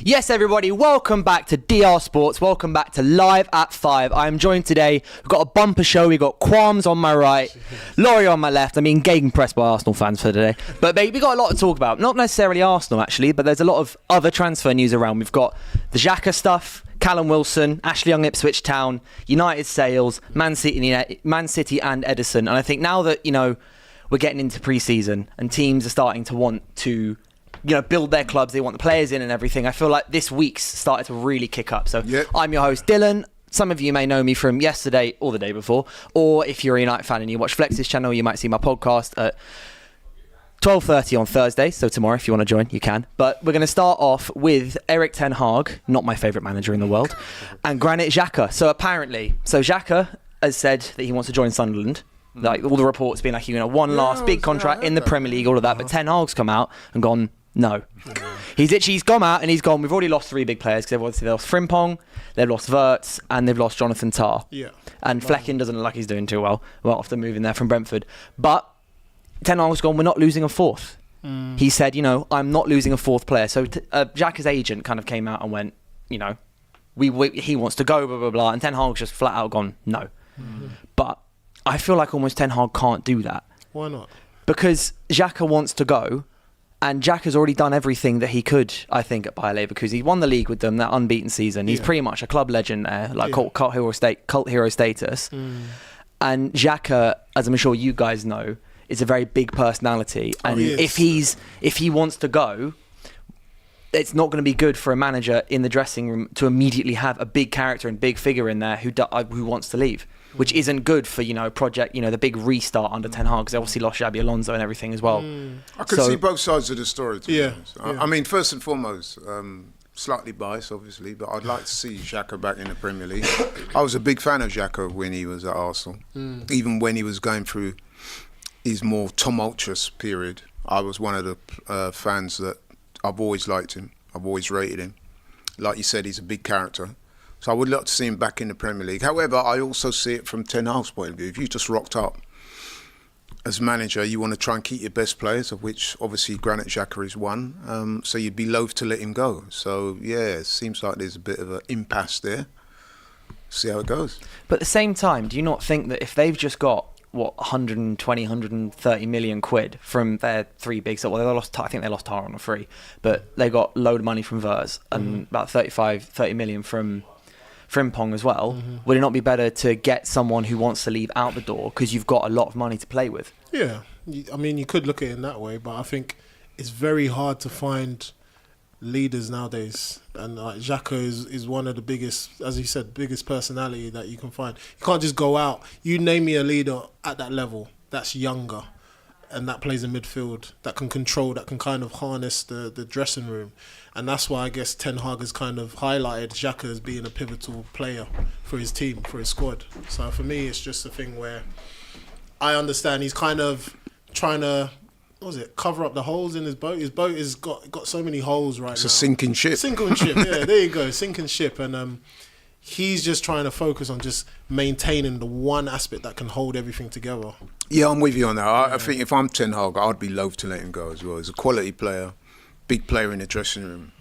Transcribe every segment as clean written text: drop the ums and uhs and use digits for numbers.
Yes, everybody, welcome back to DR Sports. Welcome back to Live at 5. I am joined today. We've got a bumper show. We've got Qualms on my right, Laurie on my left. I mean, gegenpressed by Arsenal fans for today. But we got a lot to talk about. Not necessarily Arsenal, actually, but there's a lot of other transfer news around. We've got the Xhaka stuff, Callum Wilson, Ashley Young, Ipswich Town, United sales, Man City and Ederson. And I think now that, we're getting into pre-season and teams are starting to want to build their clubs, they want the players in and everything. I feel like this week's started to really kick up. So I'm your host, Dylan. Some of you may know me from yesterday or the day before, or if you're a United fan and you watch Flex's channel, you might see my podcast at 12:30 on Thursday. So tomorrow, if you want to join, you can. But we're going to start off with Erik ten Hag, not my favourite manager in the world, and Granit Xhaka. So Xhaka has said that he wants to join Sunderland. Like all the reports being like, one last big contract in the Premier League, all of that. But Ten Hag's come out and gone, no. He's gone out and he's gone, we've already lost 3 big players because they've lost Frimpong, they've lost Wirtz, and they've lost Jonathan Tah. Yeah. And Flecken doesn't look like he's doing too well after moving there from Brentford. But Ten Hag's gone, we're not losing a fourth. He said, I'm not losing a fourth player. So Xhaka's agent kind of came out and went, he wants to go, blah, blah, blah. And Ten Hag's just flat out gone, no. But I feel like almost Ten Hag can't do that. Why not? Because Xhaka wants to go, and Xhaka's already done everything that he could, I think, at Bayer Leverkusen. He won the league with them, that unbeaten season. He's pretty much a club legend there, like cult hero status. And Xhaka, as I'm sure you guys know, is a very big personality. And if he wants to go, it's not going to be good for a manager in the dressing room to immediately have a big character and big figure in there who wants to leave. Which isn't good for, project, the big restart under Ten Hag, because they obviously lost Xabi Alonso and everything as well. I can see both sides of the story, to be honest. I mean, first and foremost, slightly biased, obviously, but I'd like to see Xhaka back in the Premier League. I was a big fan of Xhaka when he was at Arsenal. Even when he was going through his more tumultuous period, I was one of the fans that I've always liked him. I've always rated him. Like you said, he's a big character. So I would love to see him back in the Premier League. However, I also see it from Ten Hag's point of view. If you just rocked up as manager, you want to try and keep your best players, of which obviously Granit Xhaka is one. So you'd be loath to let him go. So it seems like there's a bit of an impasse there. See how it goes. But at the same time, do you not think that if they've just got 120, 130 million quid from their 3 big, I think they lost Tara on a free, but they got a load of money from Wirtz and about 30 million from Frimpong as well, would it not be better to get someone who wants to leave out the door because you've got a lot of money to play with? Yeah, I mean, you could look at it in that way, but I think it's very hard to find leaders nowadays, and Xhaka is one of the biggest, as you said, biggest personality that you can find. You can't just go out. You name me a leader at that level that's younger and that plays in midfield, that can control, that can kind of harness the dressing room. And that's why I guess Ten Hag has kind of highlighted Xhaka as being a pivotal player for his team, for his squad. So for me, it's just a thing where I understand he's kind of trying to, cover up the holes in his boat. His boat has got so many holes right now. It's a sinking ship. Sinking ship, yeah, there you go, sinking ship. And he's just trying to focus on just maintaining the one aspect that can hold everything together. Yeah, I'm with you on that. I think if I'm Ten Hag, I'd be loath to let him go as well. He's a quality player, big player in the dressing room.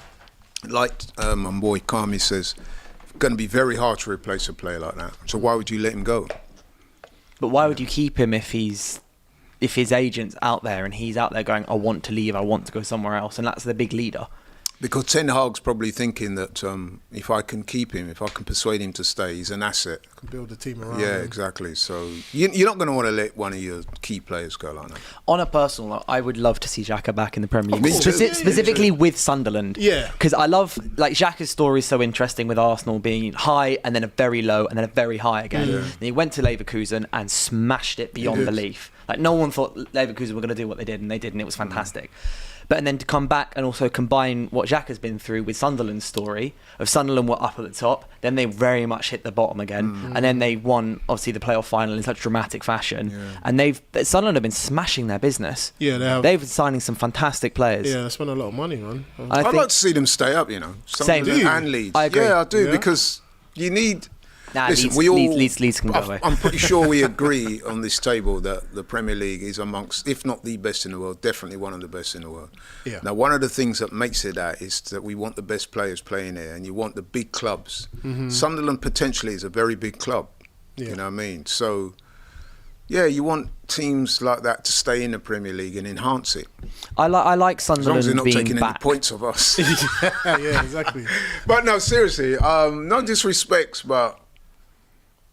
Like my boy Kami says, it's going to be very hard to replace a player like that. So why would you let him go? But why would you keep him if his agent's out there and he's out there going, I want to leave, I want to go somewhere else, and that's the big leader? Because Ten Hag's probably thinking that if I can keep him, if I can persuade him to stay, he's an asset. Can build a team around Yeah, him. Exactly. So you're not going to want to let one of your key players go like that. On a personal note, I would love to see Xhaka back in the Premier League, Me specifically with Sunderland. Yeah. Because I love, Xhaka's story is so interesting with Arsenal being high and then a very low and then a very high again. Yeah. And he went to Leverkusen and smashed it beyond belief. No one thought Leverkusen were going to do what they did, and they did, and it was fantastic. And then to come back and also combine what Xhaka's been through with Sunderland's story of Sunderland were up at the top, then they very much hit the bottom again, and then they won obviously the playoff final in such dramatic fashion. And Sunderland have been smashing their business. Yeah, they have. They've been signing some fantastic players. Yeah, they spent a lot of money, man. I'd like to see them stay up, Same. and Leeds. I agree. Yeah, I do, because you need. Nah, Listen, Leeds can go away. I'm pretty sure we agree on this table that the Premier League is amongst, if not the best in the world, definitely one of the best in the world. Yeah. Now, one of the things that makes it that is that we want the best players playing here, and you want the big clubs. Sunderland potentially is a very big club. Yeah. You know what I mean? So, yeah, you want teams like that to stay in the Premier League and enhance it. I like As long Sunderland as they're not being taking back. any points of us. Yeah, exactly. But no, seriously, no disrespect, but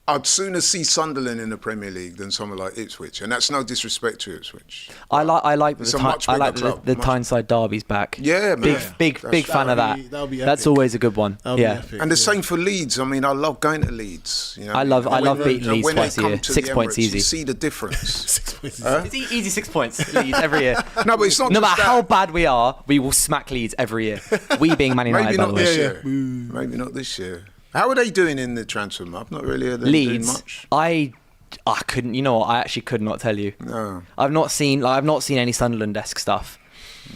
I'd sooner see Sunderland in the Premier League than someone like Ipswich, and that's no disrespect to Ipswich. I like It's a much bigger club, the much- Tyneside derbies back. Yeah, man. Big fan of that. That'll be That's epic. always a good one. That'll be Yeah. epic, And the yeah. same for Leeds. I mean, I love going to Leeds. You know? I love beating and Leeds when they twice a come year. to 6 the points Emirates, easy. You see the difference. 6 points. It's easy 6 points Leeds every year. No, but it's not No just matter that. how bad we are, we will smack Leeds every year. We being Man United, Maybe by the not way. this Yeah, year. yeah. Maybe not this year. How are they doing in the transfer market? I've not really heard them doing Leeds, much. I couldn't. You know what? I actually could not tell you. No. I've not seen any Sunderland-esque stuff.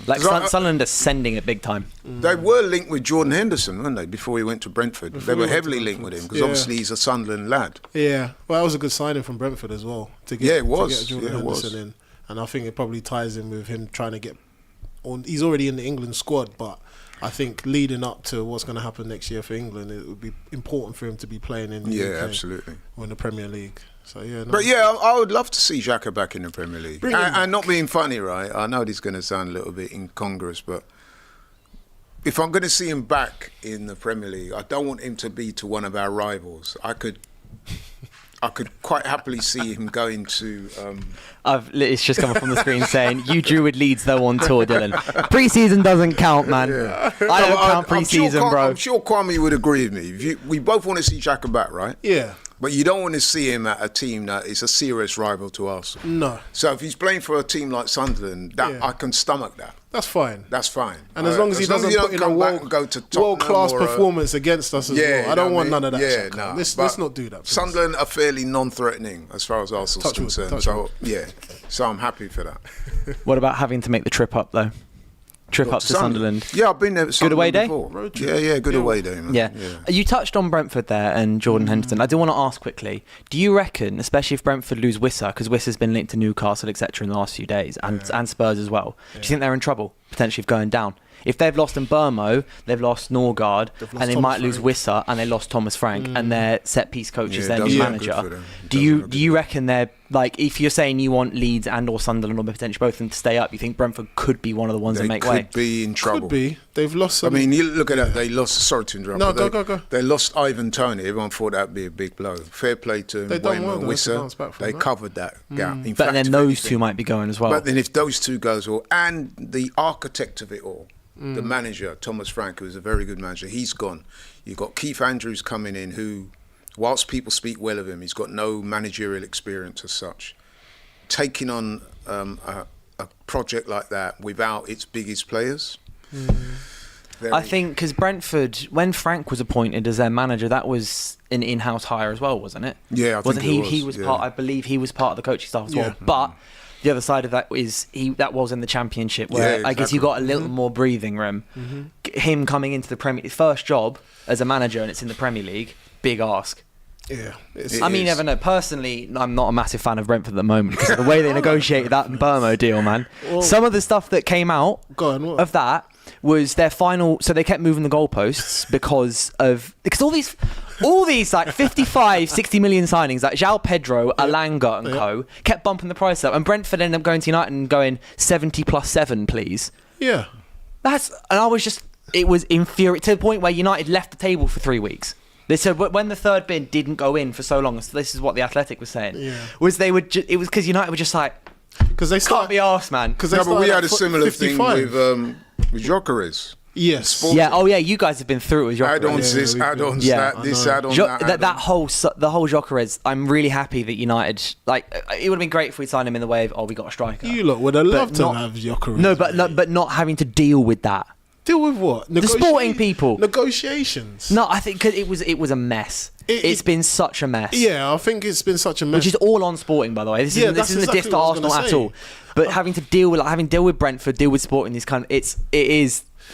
Like 'Cause I- Sunderland are sending it big time. They were linked with Jordan Henderson, weren't they, before he went to Brentford? Before They he were went to heavily linked with Brentford. him because Yeah. obviously he's a Sunderland lad. Yeah, well, that was a good signing from Brentford as well. To get, Yeah, it was. To get Jordan Yeah, it was. Henderson in, and I think it probably ties in with him trying to get on. He's already in the England squad, but I think leading up to what's going to happen next year for England, it would be important for him to be playing in the Yeah, UK absolutely. or in the Premier League. So yeah, no, But yeah, I would love to see Xhaka back in the Premier League. Bring him And not being funny, right? I know this is going to sound a little bit incongruous, but if I'm going to see him back in the Premier League, I don't want him to be to one of our rivals. I could quite happily see him going to. It's just coming from the screen saying, you drew with Leeds though on tour, Dylan. Pre-season doesn't count, man. I don't count pre-season, bro. I'm sure Kwame would agree with me. We both want to see Xhaka back, right? yeah, But you don't want to see him at a team that is a serious rival to Arsenal. no, So if he's playing for a team like Sunderland, that Yeah. I can stomach that. that's fine. That's fine. And as long as he doesn't put in a come back and go to Tottenham world-class or a- performance against us as well. I don't want none of that. Yeah, Xhaka. no. Let's But not do that. please. Sunderland are fairly non-threatening as far as Arsenal's Touch wood, concerned. touch So yeah, so I'm happy for that. What about having to make the trip up though? Trip up to Sunderland. Yeah, I've been there. Good away day? Before. Road trip. Yeah, good Yeah. away day, man. Yeah. You touched on Brentford there and Jordan Henderson. I do want to ask quickly, do you reckon, especially if Brentford lose Wissa, because Wissa's been linked to Newcastle, etc. in the last few days, and Spurs as well, do you think they're in trouble, potentially, of going down? If they've lost Mbermo, they've lost Norgard, They've lost and they Thomas might lose Frank. Wissa, and they lost Thomas Frank, and their set-piece coach is Yeah, their it new doesn't look good for manager. them. It Do doesn't you look do you reckon they're, like, if you're saying you want Leeds and or Sunderland or potentially both of them to stay up, you think Brentford could be one of the ones that They make could way? be in trouble. Could be. They've lost. I Some, mean, you look at that. They lost. Sorry to interrupt. No, but go. They lost Ivan Toney. Everyone thought that'd be a big blow. Fair play to They done well, Wayne though, to bounce Wissa. back from They that. covered that gap. In But fact, then if those anything- two might be going as well. But then if those two goes well, and the architect of it all, the Mm. manager, Thomas Frank, who is a very good manager, he's gone. You've got Keith Andrews coming in, who, whilst people speak well of him, he's got no managerial experience as such. Taking on a project like that without its biggest players. Very- I think because Brentford, when Frank was appointed as their manager, that was an in-house hire as well, wasn't it? Yeah, I think wasn't it he? was, He was yeah. part. I believe he was part of the coaching staff as Yeah. well. But the other side of that is that was in the Championship, where Yeah, I guess you got a little more breathing room. Him coming into the Premier, his first job as a manager, and it's in the Premier League. Big ask. yeah. It I mean, is. never know. Personally, I'm not a massive fan of Brentford at the moment because of the way they negotiated that Burmo deal, man. Well- Some of the stuff that came out Go on, what? of that was their final. So they kept moving the goalposts because all these like 55, 60 million signings, like João Pedro, Alanga and co, kept bumping the price up, and Brentford ended up going to United and going 70 plus 7, please. Yeah. And I was just, it was infuriating to the point where United left the table for 3 weeks. They said when the third bid didn't go in for so long, so this is what the Athletic was saying, Yeah. was they would. It was because United were just like, Because they can't be arsed, man. Because No, but we had a 55. similar thing with Jokeres. Yes. Yeah. Oh yeah. You guys have been through it with Jokeres. Add-ons Yeah, this, we've been- add-ons Yeah. that, this I know. add-on The that. whole Jokeres, I'm really happy that United, like, it would have been great if we signed him in the way of, oh, we got a striker. You lot would have loved to not- have Jokeres. No, but not having to deal with that. Deal with what? sporting people. Negotiations. No, I think 'cause it was a mess. It's been such a mess. Yeah, I think it's been such a mess. Which is all on Sporting, by the way. This isn't a that's diss exactly to what I was Arsenal gonna at say. all. But having to deal with Brentford, deal with Sporting, this kind of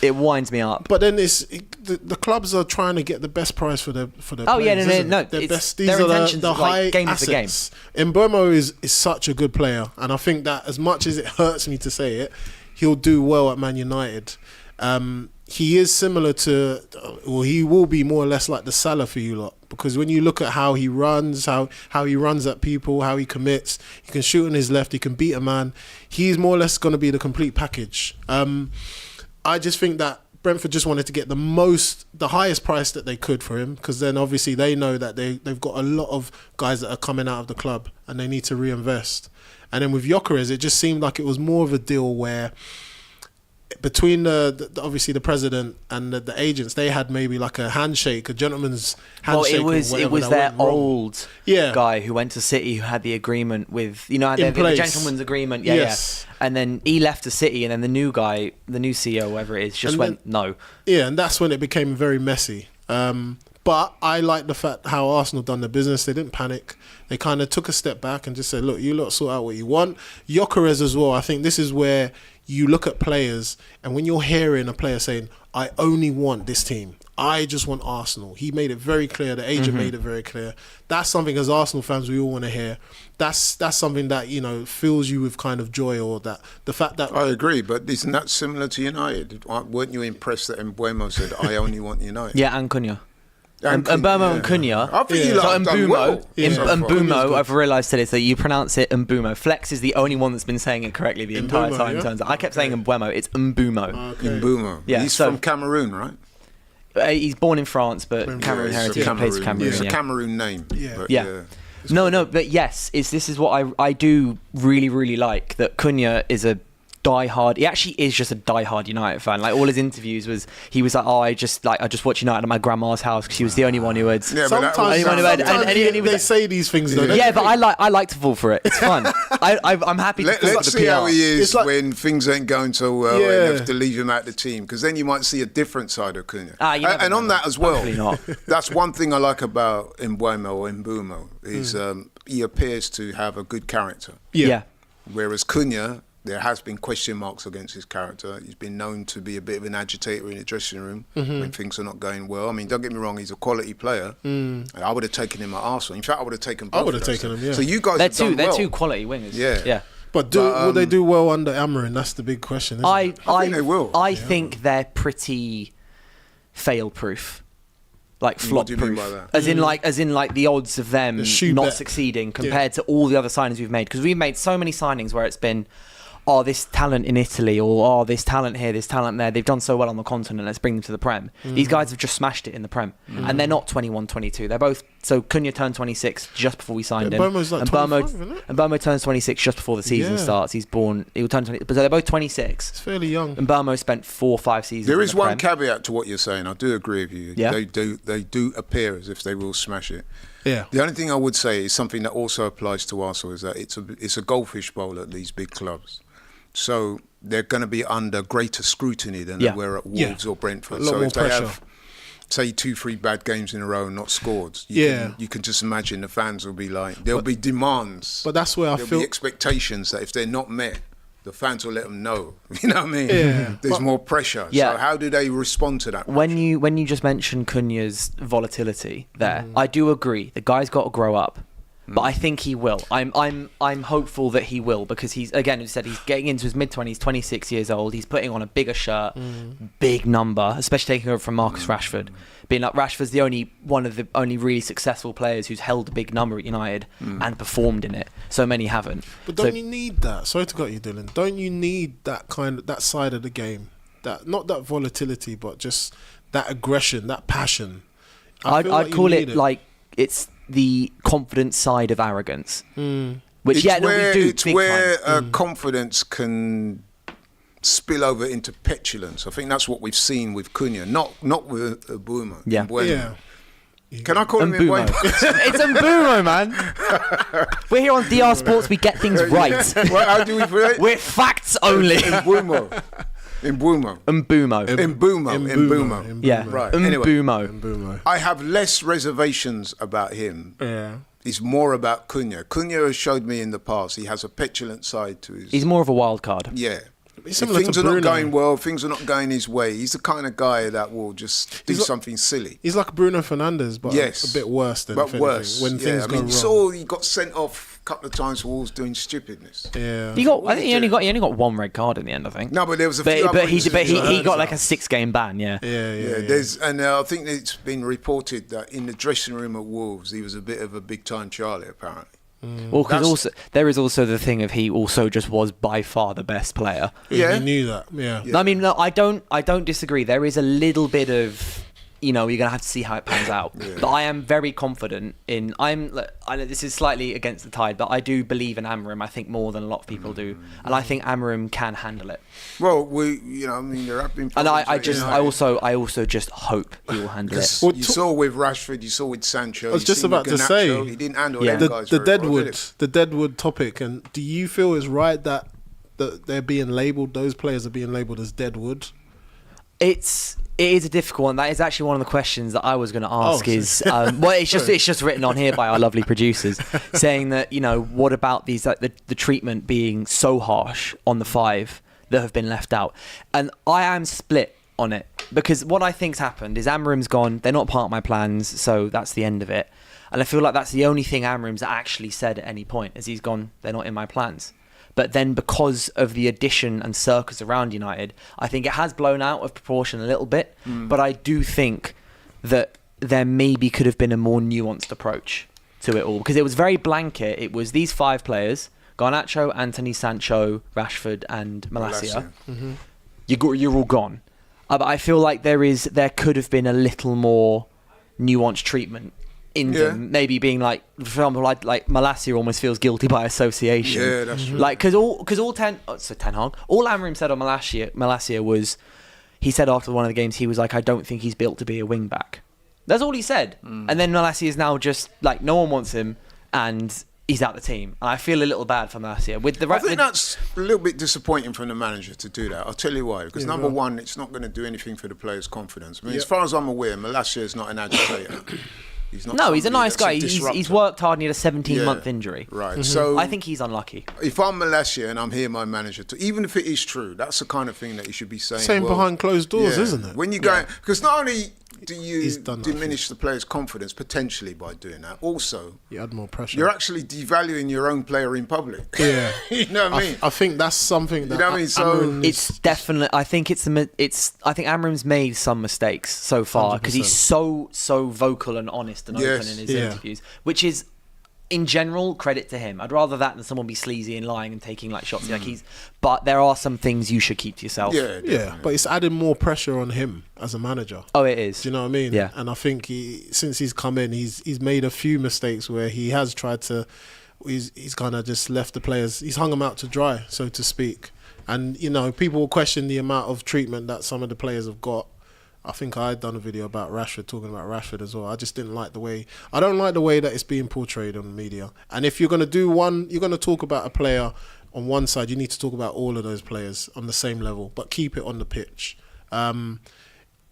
it winds me up. But then the clubs are trying to get the best price for their Oh players, yeah, no. Their best. Their These are intentions the is like high game assets. of the game. Mbeumo is such a good player, and I think that as much as it hurts me to say it, he'll do well at Man United. He is similar to, or he will be more or less like the Salah for you lot, because when you look at how he runs, how he runs at people, how he commits, he can shoot on his left, he can beat a man. He's more or less going to be the complete package. I just think that Brentford just wanted to get the highest price that they could for him, because then obviously they know that they've got a lot of guys that are coming out of the club and they need to reinvest. And then with Gyökeres, it just seemed like it was more of a deal where between obviously the president and the agents, they had maybe like a handshake, a gentleman's handshake. Well, it was their old guy who went to City, who had the agreement with, the gentleman's agreement. Yes. And then he left to City, and then the new guy, the new CEO, whatever it is, just went no. Yeah, and that's when it became very messy. But I like the fact how Arsenal done their business. They didn't panic. They kind of took a step back and just said, look, you lot sort out what you want. Gyökeres as well. I think this is where you look at players, and when you're hearing a player saying, I only want this team, I just want Arsenal. He made it very clear. The agent made it very clear. That's something as Arsenal fans we all want to hear. That's something that, fills you with kind of joy, or that the fact that... I agree, but isn't that similar to United? Weren't you impressed that Mbeumo said, I only want United? Yeah, and Cunha. And Mbeumo and Cunha. I think you lot have done well. Mbeumo, I've realised today, so you pronounce it Mbeumo. Flex is the only one that's been saying it correctly the entire time. Yeah? Turns out I kept saying Mbeumo. It's Mbeumo. Okay. Mbeumo. Yeah, he's from Cameroon, right? He's born in France, but Cameroon heritage. He plays for Cameroon. It's a Cameroon name. Yeah. No, but yes, this is what I do really, really like, that Cunha is a diehard. He actually is just a diehard United fan. Like, all his interviews he was like, I just watch United at my grandma's house because she was the only one who had. Yeah, sometimes they say these things though. Yeah, but I like to fall for it. It's fun. I'm happy. Let's see how he is when things ain't going so well and you have to leave him out the team, because then you might see a different side of Cunha. And on that as well, that's one thing I like about Mbeumo is he appears to have a good character. Yeah. Whereas Cunha, there has been question marks against his character. He's been known to be a bit of an agitator in the dressing room when things are not going well. I mean, don't get me wrong, he's a quality player. And I would have taken him at Arsenal. In fact, I would have taken both. I would have taken him, yeah. So you guys have done well. They're two quality wingers. Yeah. But will they do well under Amarim? That's the big question, isn't it? I think they will. I think they're pretty fail-proof. Like flop-proof. What do you mean by that? As in the odds of them not succeeding compared to all the other signings we've made. Because we've made so many signings where it's been, this talent in Italy, or this talent here, this talent there. They've done so well on the continent, let's bring them to the Prem. These guys have just smashed it in the Prem. And they're not 21, 22. They're both... So Cunha turned 26 just before we signed him. Mbeumo's like 25, isn't it? And Mbeumo turns 26 just before the season starts. He'll turn 20... But they're both 26. It's fairly young. And Mbeumo spent 4 or 5 seasons There is one Prem. caveat to what you're saying. I do agree with you. Yeah. They do appear as if they will smash it. Yeah. The only thing I would say is something that also applies to Arsenal, is that it's a goldfish bowl at these big clubs. So they're going to be under greater scrutiny than they were at Wolves or Brentford. So if they have, say, 2-3 bad games in a row and not scored, you can just imagine the fans will be like, there'll be demands. But that's where there'll be expectations that if they're not met, the fans will let them know. You know what I mean? Yeah. There's more pressure. Yeah. So how do they respond to that? When you just mentioned Cunha's volatility there, I do agree. The guy's got to grow up. But I think he will. I'm hopeful that he will, because he's, again, as you said, he's getting into his mid-20s, 26 years old. He's putting on a bigger shirt, big number, especially taking over from Marcus Rashford. Being like, Rashford's one of the only really successful players who's held a big number at United and performed in it. So many haven't. But don't you need that? Sorry to cut you, Dylan. Don't you need that side of the game? Not that volatility, but just that aggression, that passion. I'd call it like it's the confident side of arrogance. Which, we do. It's where confidence can spill over into petulance. I think that's what we've seen with Cunha, not with Mbeumo. Yeah. Can I call him Mbeumo? It's Mbeumo, man. We're here on DR Sports. We get things right. How do we put it? We're facts only. Mbeumo. Yeah. Right. Mbeumo. I have less reservations about him is more about Cunha. Cunha has showed me in the past he has a petulant side to his... He's more of a wild card. Yeah. It's If similar things to are not Bruno. going well, things are not going his way, he's the kind of guy that will just do something silly. He's like Bruno Fernandes, but Yes. a bit worse than But if anything, worse. when things go you wrong. saw he got sent off a couple of times for Wolves doing stupidness. Yeah. I think he only got one red card in the end. I think. No, but there was a few But he upbringings. got like a 6-game ban. Yeah. Yeah, I think it's been reported that in the dressing room at Wolves, he was a bit of a big-time Charlie, apparently. Well, because there is also the thing of he also just was by far the best player. Yeah. He knew that. Yeah. I mean, no, I don't disagree. There is a little bit of, you're gonna have to see how it pans out. But I am very confident in. I know this is slightly against the tide, but I do believe in Amarim. I think more than a lot of people do, and I think Amarim can handle it. Well, there have been. And I problems also just hope he will handle it. Well, you saw with Rashford, you saw with Sancho. I was just about to say, he didn't handle Yeah. them guys the very well, did the Deadwood topic, and do you feel it's right that they're being labelled? Those players are being labelled as Deadwood. It is a difficult one. That is actually one of the questions that I was going to ask. It's just written on here by our lovely producers, saying that what about these the treatment being so harsh on the 5 that have been left out, and I am split on it because what I think's happened is Amarim's gone. They're not part of my plans, so that's the end of it. And I feel like that's the only thing Amarim's actually said at any point is he's gone. They're not in my plans. But then because of the addition and circus around United, I think it has blown out of proportion a little bit. But I do think that there maybe could have been a more nuanced approach to it all. Because it was very blanket. It was these 5 players, Garnacho, Anthony, Sancho, Rashford and Malacia. Mm-hmm. You're all gone. But I feel like there could have been a little more nuanced treatment in them, maybe being like, for example, like Malacia almost feels guilty by association. Yeah, that's true. Like, because all Amarim said on Malacia was, he said after one of the games, he was like, I don't think he's built to be a wing back. That's all he said. And then Malacia is now just like, no one wants him, and he's out the team. And I feel a little bad for Malacia. I think that's a little bit disappointing from the manager to do that. I'll tell you why. Because number one, it's not going to do anything for the players' confidence. I mean, as far as I'm aware, Malacia is not an agitator. He's a nice guy. He's worked hard and he had a 17-month injury. Right. So I think he's unlucky. If I'm Malacia and I'm here, my manager, even if it is true, that's the kind of thing that you should be saying. Same behind closed doors, isn't it? When you go, because not only do you diminish the player's confidence potentially by doing that, also you add more pressure. You're actually devaluing your own player in public. Yeah. You know what I mean? I think that's something that it's definitely. I think I think Amarim's made some mistakes so far because he's so vocal and honest and open in his interviews, which is, in general, credit to him. I'd rather that than someone be sleazy and lying and taking like shots. But there are some things you should keep to yourself. Yeah, but it's adding more pressure on him as a manager. Oh, it is. Do you know what I mean? Yeah. And I think since he's come in, he's made a few mistakes where he has tried to. He's kind of just left the players. He's hung them out to dry, so to speak. And people will question the amount of treatment that some of the players have got. I think I had done a video about Rashford, talking about Rashford as well. I just didn't like the way. I don't like the way that it's being portrayed on the media. And if you're going to you're going to talk about a player on one side, you need to talk about all of those players on the same level, but keep it on the pitch.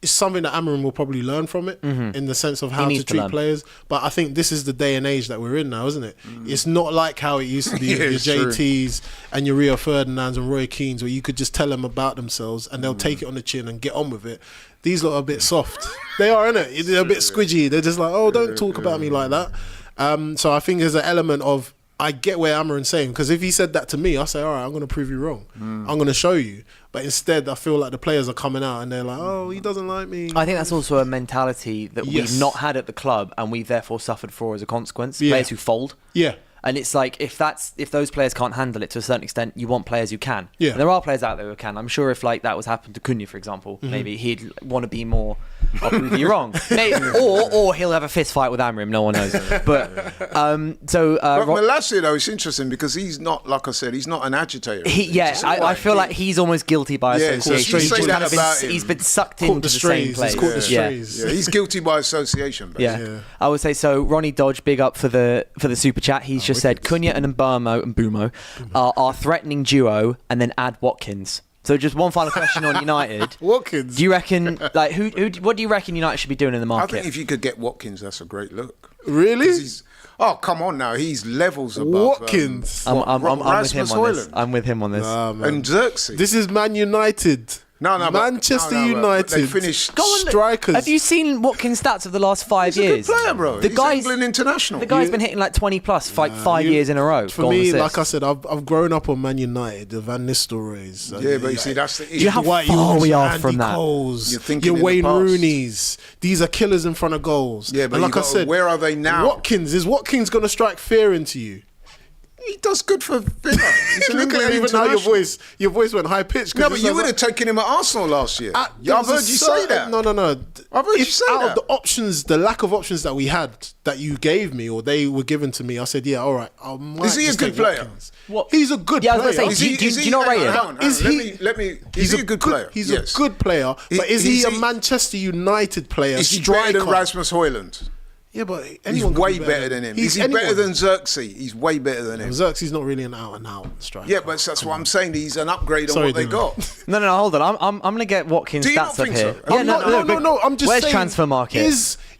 It's something that Amarim will probably learn from it in the sense of how to treat players. But I think this is the day and age that we're in now, isn't it? It's not like how it used to be with your JTs and your Rio Ferdinands and Roy Keanes, where you could just tell them about themselves and they'll take it on the chin and get on with it. These lot are a bit soft. They are, innit? They're a bit squidgy. They're just like, oh, don't talk about me like that. So I think there's an element of, I get where Amarim's saying, because if he said that to me, I say, all right, I'm going to prove you wrong. I'm going to show you. But instead, I feel like the players are coming out and they're like, oh, he doesn't like me. I think that's also a mentality that we've not had at the club and we've therefore suffered for as a consequence. Players who fold. Yeah. And it's like, if those players can't handle it to a certain extent, you want players who can. Yeah. And there are players out there who can. I'm sure if that was happened to Cunha, for example, maybe he'd want to be more, I'll prove you wrong. Or he'll have a fist fight with Amarim, no one knows. But Malacia, though, it's interesting because he's not, like I said, he's not an agitator. I feel like he's almost guilty by association. He's been sucked into the same place. He's caught the strays. He's guilty by association, basically. Yeah. I would say so. Ronnie Dodge, big up for the super chat. He's just said Cunha and Mbumo are threatening duo, and then add Watkins. So just one final question on United. Watkins. Do you reckon, what do you reckon United should be doing in the market? I think if you could get Watkins, that's a great look. Really? Oh, come on now. He's levels above Watkins. I'm with him Rasmus on this. Højlund. I'm with him on this. And Xerxes. This is Man United. Manchester United. They finished. Go on, strikers. Have you seen Watkins' stats of the last 5 He's years? a good player, bro. The He's guy's England international. The guy's been hitting like 20 plus, like 5 years in a row. For me, like I said, I've grown up on Man United, the Van Nistelrooys. Yeah, but you see, that's the issue. Do you know how far we are from that? Coles, You're thinking your in the Wayne past. Rooney's. These are killers in front of goals. Yeah, but and like I said, where are they now? Is Watkins going to strike fear into you? He does good for Villa. He's an Look at England even now international. your voice went high pitched. No, but you would have taken him at Arsenal last year. Yeah, I've heard you say that. No. I've heard you say out that. of the options, the lack of options that we had, that you gave me or they were given to me, I said, yeah, all right. Is he a good player? He's a good Yeah, I player. was gonna say, do you not rate him? Hang on, Is he a good player? He's Yes. a good player, but is he a Manchester United player? Is he better than Rasmus Højlund? Yeah, but He's anyone can way be better than him. He's Is he better anyone. than Xerxes? He's way better than him. Xerxes not really an out-and-out striker. Yeah, but that's what I'm saying. He's an upgrade on Sorry, what they Dylan. got. No, hold on. I'm going to get Watkins' Do you not stats up think here. so? Yeah, No. I'm just where's saying. transfer market?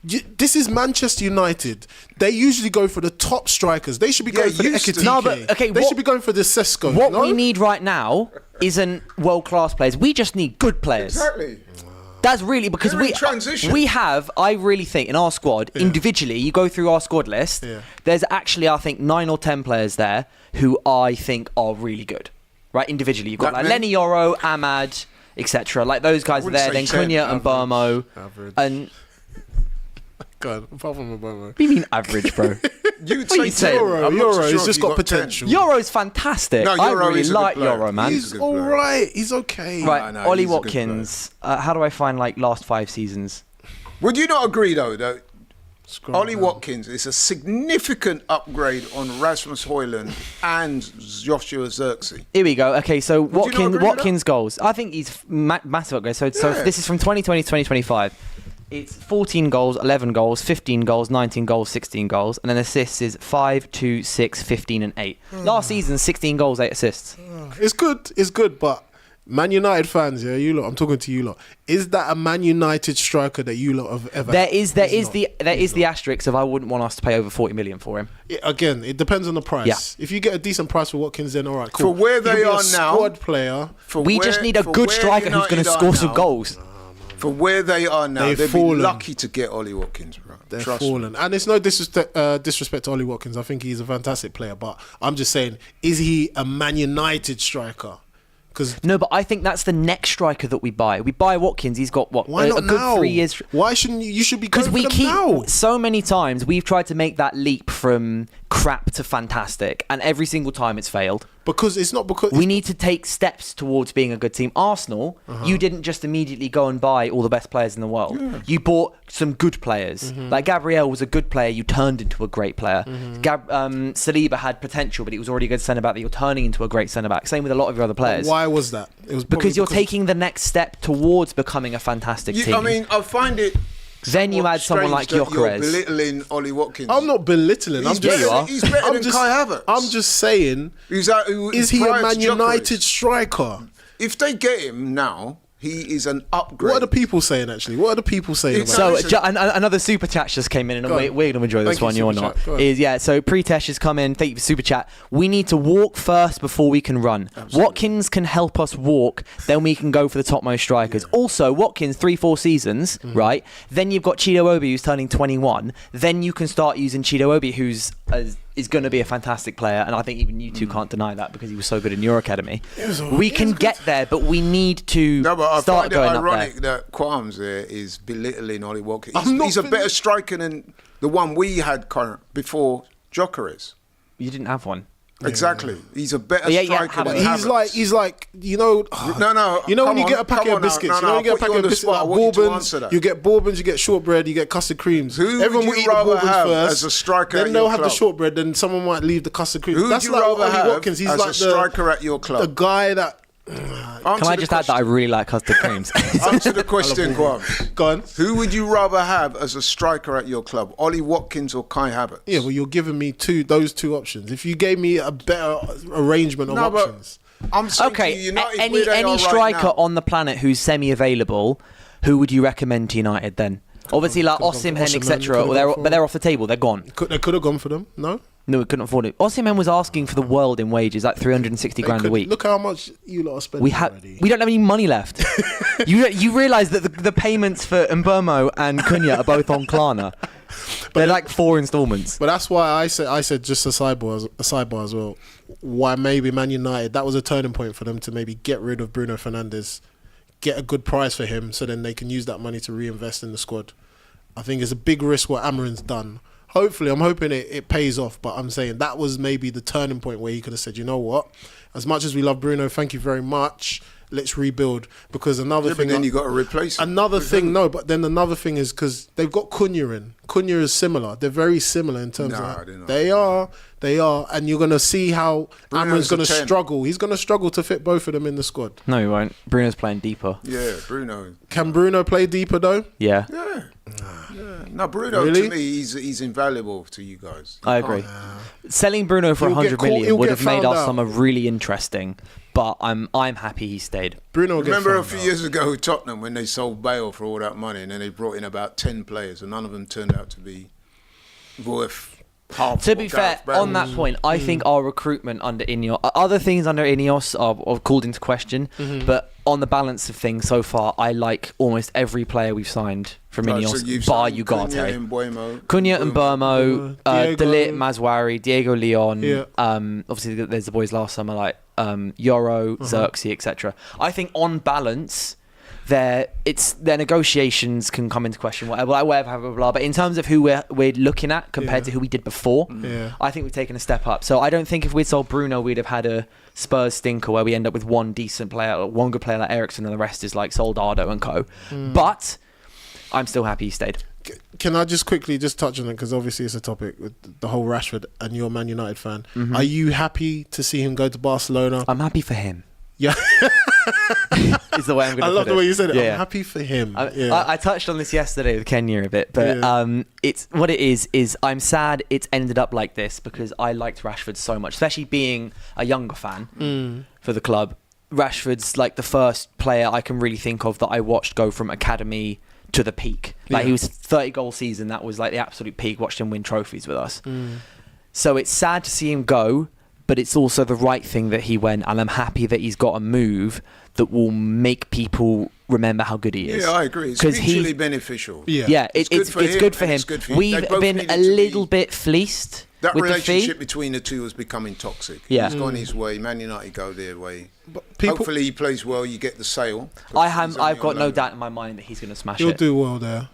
This is Manchester United. They usually go for the top strikers. They should be going for the used to. Ekitike. No, but, okay, they what- should be going for the Sesko. What no? we need right now isn't world-class players. We just need good players. Exactly. That's really because They're in transition. we have. I really think in our squad individually, you go through our squad list. Yeah. There's actually I think 9 or 10 players there who I think are really good. Right, individually, you've got That like many? Lenny Yoro, Ahmad, etc. Like those guys are wouldn't there. Then say 10, Cunha and Burmo, Average. and God, apart from Obama. what do you mean average, bro? You'd What are you say saying? 10. Euro, I'm not Euro, so he's sure just if got you 10. potential. Yoro's fantastic. No, I Euro really is a good like player. Yoro, man. He's He's a good all player. right. He's okay. Right, no, Ollie he's a good Watkins. How do I find like last 5 seasons? Would you not agree, though, that Scroll Ollie down. Watkins is a significant upgrade on Rasmus Højlund and Joshua Xerxes? Here we go. Okay, so you not agree with Watkins goals. I think he's massive upgrade. So Yeah. this is from 2020 to 2025. It's 14 goals, 11 goals, 15 goals, 19 goals, 16 goals, and then assists is 5, 2, 6, 15, and 8. Last season, 16 goals, 8 assists. It's good, but Man United fans, yeah, you lot, I'm talking to you lot. Is that a Man United striker that you lot have ever There had? is the asterisk of I wouldn't want us to pay over 40 million for him. Again, it depends on the price. Yeah. If you get a decent price for Watkins, then all right, cool. For where they He'll be a are now- squad player. We just need a good striker who's going to score some goals. For where they are now, They've they'd fallen. be lucky to get Ollie Watkins, bro. They're Trust me. fallen. And it's no disrespect to Ollie Watkins. I think he's a fantastic player. But I'm just saying, is he a Man United striker? Because No, but I think that's the next striker that we buy. We buy Watkins. He's got what why a not good now? 3 years. Why shouldn't you? You should be going Because for we them keep now. so many times we've tried to make that leap from crap to fantastic, and every single time it's failed. Because it's not because We need to take steps towards being a good team. Arsenal, you didn't just immediately go and buy all the best players in the world. You bought some good players. Like Gabriel was a good player. You turned into a great player. Saliba had potential, but he was already a good centre back that you're turning into a great centre back. Same with a lot of your other players. Why was that? It was probably Because you're taking the next step towards becoming a fantastic team. I mean, I find it. Then you add someone like strange that you're Gyökeres. belittling Ollie Watkins. I'm not belittling. I'm He's just, better, he's better I'm than just, Kai Havertz. I'm just saying, is he a prior to Man Gyökeres. United striker? If they get him now, he is an upgrade. What are the people saying, actually? What are the people saying It's about so- Another super chat just came in, and Go on. we're going to enjoy this Thank you, one. You're Super not. Chat. Go on. Is yeah. So Pritesh has come in. Thank you for super chat. We need to walk first before we can run. Watkins can help us walk. Then we can go for the topmost strikers. Also, Watkins 3-4 seasons, right? Then you've got Chido Obi who's turning 21. Then you can start using Chido Obi, who's is going to be a fantastic player, and I think even you two can't deny that because he was so good in your academy. We can get there, but we need to No, but I start find it going up ironic there. that Qualms there is belittling Ollie Watkins. I'm not He's a better striker than the one we had before Gyökeres. You didn't have one. Exactly. He's a better Yeah, striker than He's Havertz. he's like, you know. No, You know when come you on, get a packet come of on now. biscuits, No, you know you get a I'll put packet you on of the biscuits spot. I like want you to bourbons, answer that. you get bourbons, you get shortbread, you get custard creams. Who would Everyone will you eat the rather bourbons have first, as a striker then at they'll your have the club? shortbread, then someone might leave the custard creams. Who would That's you like rather Ollie have Watkins. He's as like a striker at your the club? guy that. Can I just add that I really like custard creams? Answer the question, Qualms. Go on. Who would you rather have as a striker at your club? Ollie Watkins or Kai Havertz? Yeah, well, you're giving me those two options. If you gave me a better arrangement of No, but options. I'm saying to you, Okay, United, any where they are right striker now. on the planet who's semi-available, who would you recommend to United then? Obviously, like Osimhen, etc. But they're off the table. They're gone. They could have gone for them. No, we couldn't afford it. Osimhen was asking for the world in wages, like 360 grand a week. Look how much you lot are spending already. We don't have any money left. you realise that the payments for Mbeumo and Cunha are both on Klarna. They're like 4 instalments. But that's why I said just a sidebar as well. Why maybe Man United, that was a turning point for them to maybe get rid of Bruno Fernandes, get a good price for him, so then they can use that money to reinvest in the squad. I think it's a big risk what Amarim's done. Hopefully, I'm hoping it pays off, but I'm saying that was maybe the turning point where he could have said, you know what, as much as we love Bruno, thank you very much, let's rebuild. Because another thing... But then you got to replace him. Another thing is because they've got Cunha in. Cunha is similar. They're very similar in terms of... They are. And you're going to see how Amarim's going to struggle. He's going to struggle to fit both of them in the squad. No, he won't. Bruno's playing deeper. Yeah, Bruno. Can Bruno play deeper, though? Yeah. Yeah. No, Bruno, really? To me, he's invaluable to you guys. I agree. Selling Bruno for 100 million would have made our summer really interesting, but I'm happy he stayed. Bruno. Remember a few years ago, Tottenham, when they sold Bale for all that money, and then they brought in about 10 players, and none of them turned out to be worth half. To be fair, on that point, I think our recruitment under Ineos, other things under Ineos are called into question, but on the balance of things so far, I like almost every player we've signed from Ineos, bar Ugarte. Cunha and Mbeumo, De Ligt, Mazwari, Diego Leon. Yeah. Obviously, there's the boys last summer like Yoro, Xerxes, etc. I think on balance, their negotiations can come into question, whatever, blah, blah, blah. But in terms of who we're looking at compared to who we did before, I think we've taken a step up. So I don't think if we'd sold Bruno, we'd have had a Spurs stinker where we end up with one decent player, one good player like Ederson, and the rest is like Soldado and co. But I'm still happy he stayed. Can I just quickly touch on it, because obviously it's a topic with the whole Rashford, and you're a Man United fan. Are you happy to see him go to Barcelona? I'm happy for him. Yeah. Is the way I'm going to put it. I love the way you said it. Yeah. I'm happy for him. I touched on this yesterday with Kenya a bit, but it's what it is I'm sad it's ended up like this, because I liked Rashford so much, especially being a younger fan for the club. Rashford's like the first player I can really think of that I watched go from academy to the peak. Like he was 30 goal season, that was like the absolute peak. Watched him win trophies with us. So it's sad to see him go, but it's also the right thing that he went, and I'm happy that he's got a move that will make people remember how good he is. Yeah, I agree. It's mutually beneficial. Yeah, it's good for him. We've been a little bit fleeced. That with relationship the fee. Between the two was becoming toxic. Yeah. He's gone his way. Man United go their way. Hopefully he plays well. You get the sale. I've got no doubt in my mind that he's going to smash it. He'll do well there.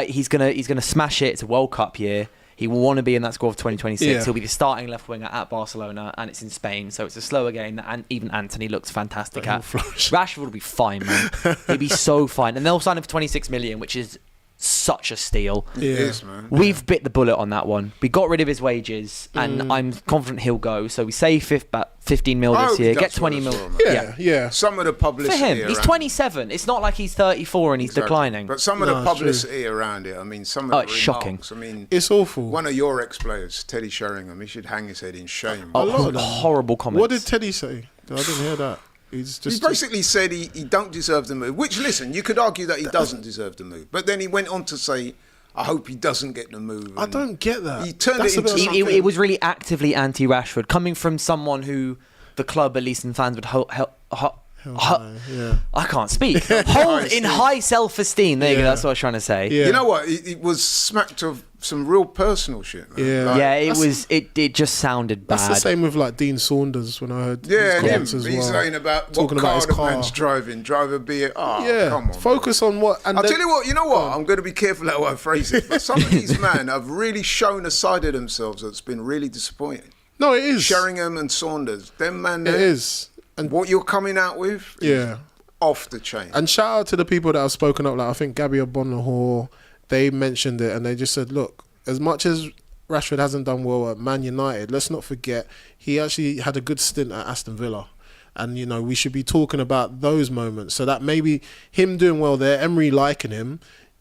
He's gonna smash it. It's a World Cup year. He will want to be in that squad for 2026. Yeah. He'll be the starting left winger at Barcelona, and it's in Spain, so it's a slower game that even Anthony looks fantastic at. Rashford will be fine, man. He'll be so fine, and they'll sign him for 26 million, which is such a steal. It is, man. We've bit the bullet on that one. We got rid of his wages, and I'm confident he'll go. So we save 15 mil this year, get 20 mil. Well, yeah. Some of the publicity for him, he's 27. It's not like he's 34 and he's declining. But some of the publicity around it, I mean, some of the it's shocking. I mean, it's awful. One of your ex-players, Teddy Sheringham, he should hang his head in shame. Horrible comments. What did Teddy say? I didn't hear that. He basically said he don't deserve the move. Which, listen, you could argue that he doesn't deserve the move, but then he went on to say, I hope he doesn't get the move. I don't get that. He turned it into something. It was really actively anti-Rashford, coming from someone who the club, at least in fans, would I can't speak. Hold in high self-esteem. There you go. That's what I was trying to say. Yeah. You know what? It was smacked of some real personal shit, man. Yeah, it just sounded bad. That's the same with like Dean Saunders when I heard his comments as well. He's saying about talking about his man's driving, driver be it. Come on. Focus on what. And I'll tell you what. You know what? I'm going to be careful how I phrase it. But some of these men have really shown a side of themselves that's been really disappointing. No, it is. Sheringham and Saunders, them man. It is. And what you're coming out with, off the chain. And shout out to the people that have spoken up. Like I think Gabby Bonahor, they mentioned it and they just said, look, as much as Rashford hasn't done well at Man United, let's not forget he actually had a good stint at Aston Villa. And, you know, we should be talking about those moments. So that maybe him doing well there, Emery liking him,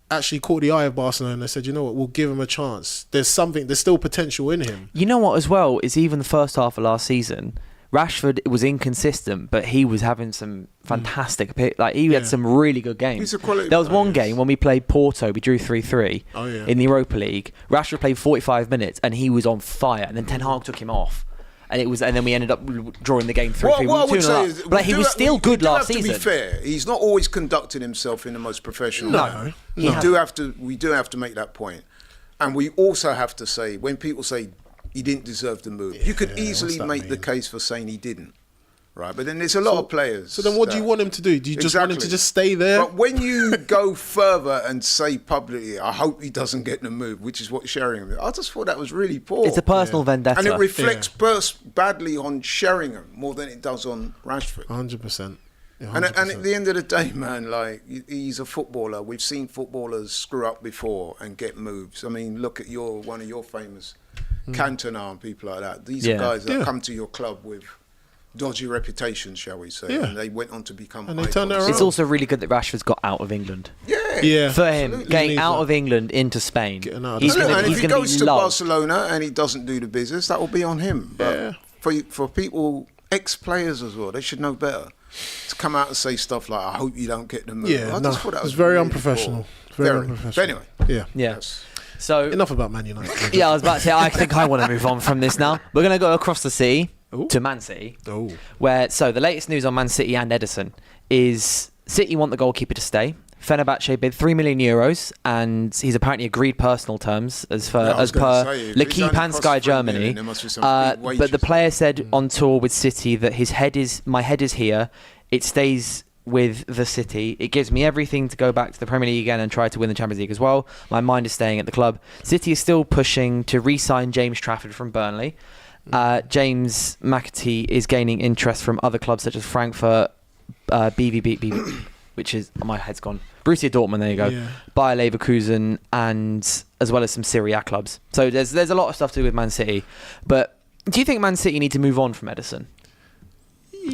actually caught the eye of Barcelona and they said, you know what, we'll give him a chance. There's still potential in him. You know what as well, is even the first half of last season, Rashford was inconsistent, but he was having some fantastic he had some really good games. He's a quality There was player, one game when we played Porto, we drew 3-3 in the Europa League. Rashford played 45 minutes and he was on fire, and then Ten Hag took him off. And then we ended up drawing the game 3-3. What I would say is, but he was still good last season. To be fair, he's not always conducted himself in the most professional way. We do have to make that point. And we also have to say, when people say he didn't deserve the move, you could easily make the case for saying he didn't. Right, but then there's a lot of players. So then what do you want him to do? Do you just want him to just stay there? But when you go further and say publicly, I hope he doesn't get the move, which is what Sheringham, I just thought that was really poor. It's a personal vendetta. And it reflects badly on Sheringham more than it does on Rashford. 100%. Yeah, 100%. And at the end of the day, man, like, he's a footballer. We've seen footballers screw up before and get moves. I mean, look at one of your famous Cantona and people like that. These are guys that come to your club with dodgy reputations, shall we say, and they went on to become icons. Turned it around. It's also really good that Rashford's got out of England. Yeah, for him, getting out of England into Spain. And if he goes to Barcelona and he doesn't do the business, that will be on him. But for people, ex-players as well, they should know better. To come out and say stuff like, I hope you don't get the move. I just thought that was very really unprofessional. Very unprofessional. But anyway. Yeah. So enough about Man United. I was about to say, I think I want to move on from this now. We're going to go across the sea to Man City, where the latest news on Man City and Ederson is City want the goalkeeper to stay. Fenerbahce bid €3 million, and he's apparently agreed personal terms as per L'Equipe and Sky Germany. But the player said on tour with City that my head is here. It stays with the City. It gives me everything to go back to the Premier League again and try to win the Champions League as well. My mind is staying at the club. City is still pushing to re-sign James Trafford from Burnley. James McAtee is gaining interest from other clubs such as Frankfurt, BVB, which is, my head's gone, Borussia Dortmund, there you go, Bayer Leverkusen, and as well as some Serie A clubs. So there's a lot of stuff to do with Man City. But do you think Man City need to move on from Ederson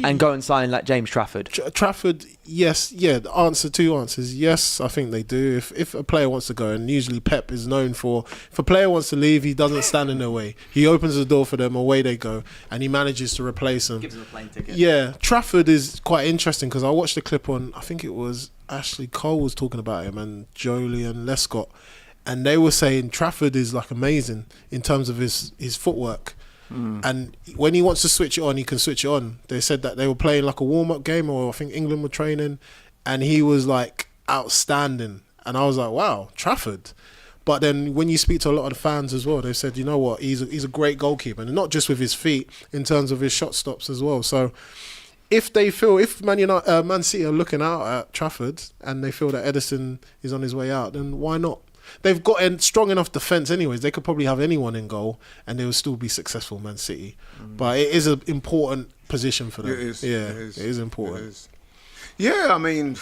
and go and sign like James Trafford? Trafford, yes, two answers. Yes, I think they do. If a player wants to go, and usually Pep is known for, if a player wants to leave, he doesn't stand in their way. He opens the door for them, away they go, and he manages to replace them. Gives them a plane ticket. Yeah, Trafford is quite interesting because I watched a clip on, I think it was Ashley Cole was talking about him and Joleon Lescott, and they were saying Trafford is like amazing in terms of his footwork. And when he wants to switch it on, he can switch it on. They said that they were playing like a warm-up game, or I think England were training, and he was like outstanding. And I was like, wow, Trafford. But then when you speak to a lot of the fans as well, they said, you know what, he's a great goalkeeper, and not just with his feet, in terms of his shot stops as well. So if Man City are looking out at Trafford and they feel that Ederson is on his way out, then why not? They've got a strong enough defence anyways. They could probably have anyone in goal and they will still be successful, Man City. But it is an important position for them. It is. Yeah, it is important. It is. Yeah, I mean,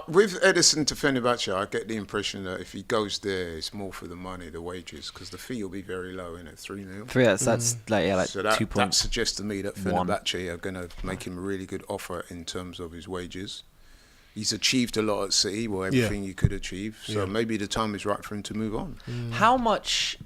with Ederson to Fenerbahce, I get the impression that if he goes there, it's more for the money, the wages, because the fee will be very low, in it, 3-0. That's like so 2 points. That suggests to me that Fenerbahce are going to make him a really good offer in terms of his wages. He's achieved a lot at City, everything you could achieve. So maybe the time is right for him to move on. How much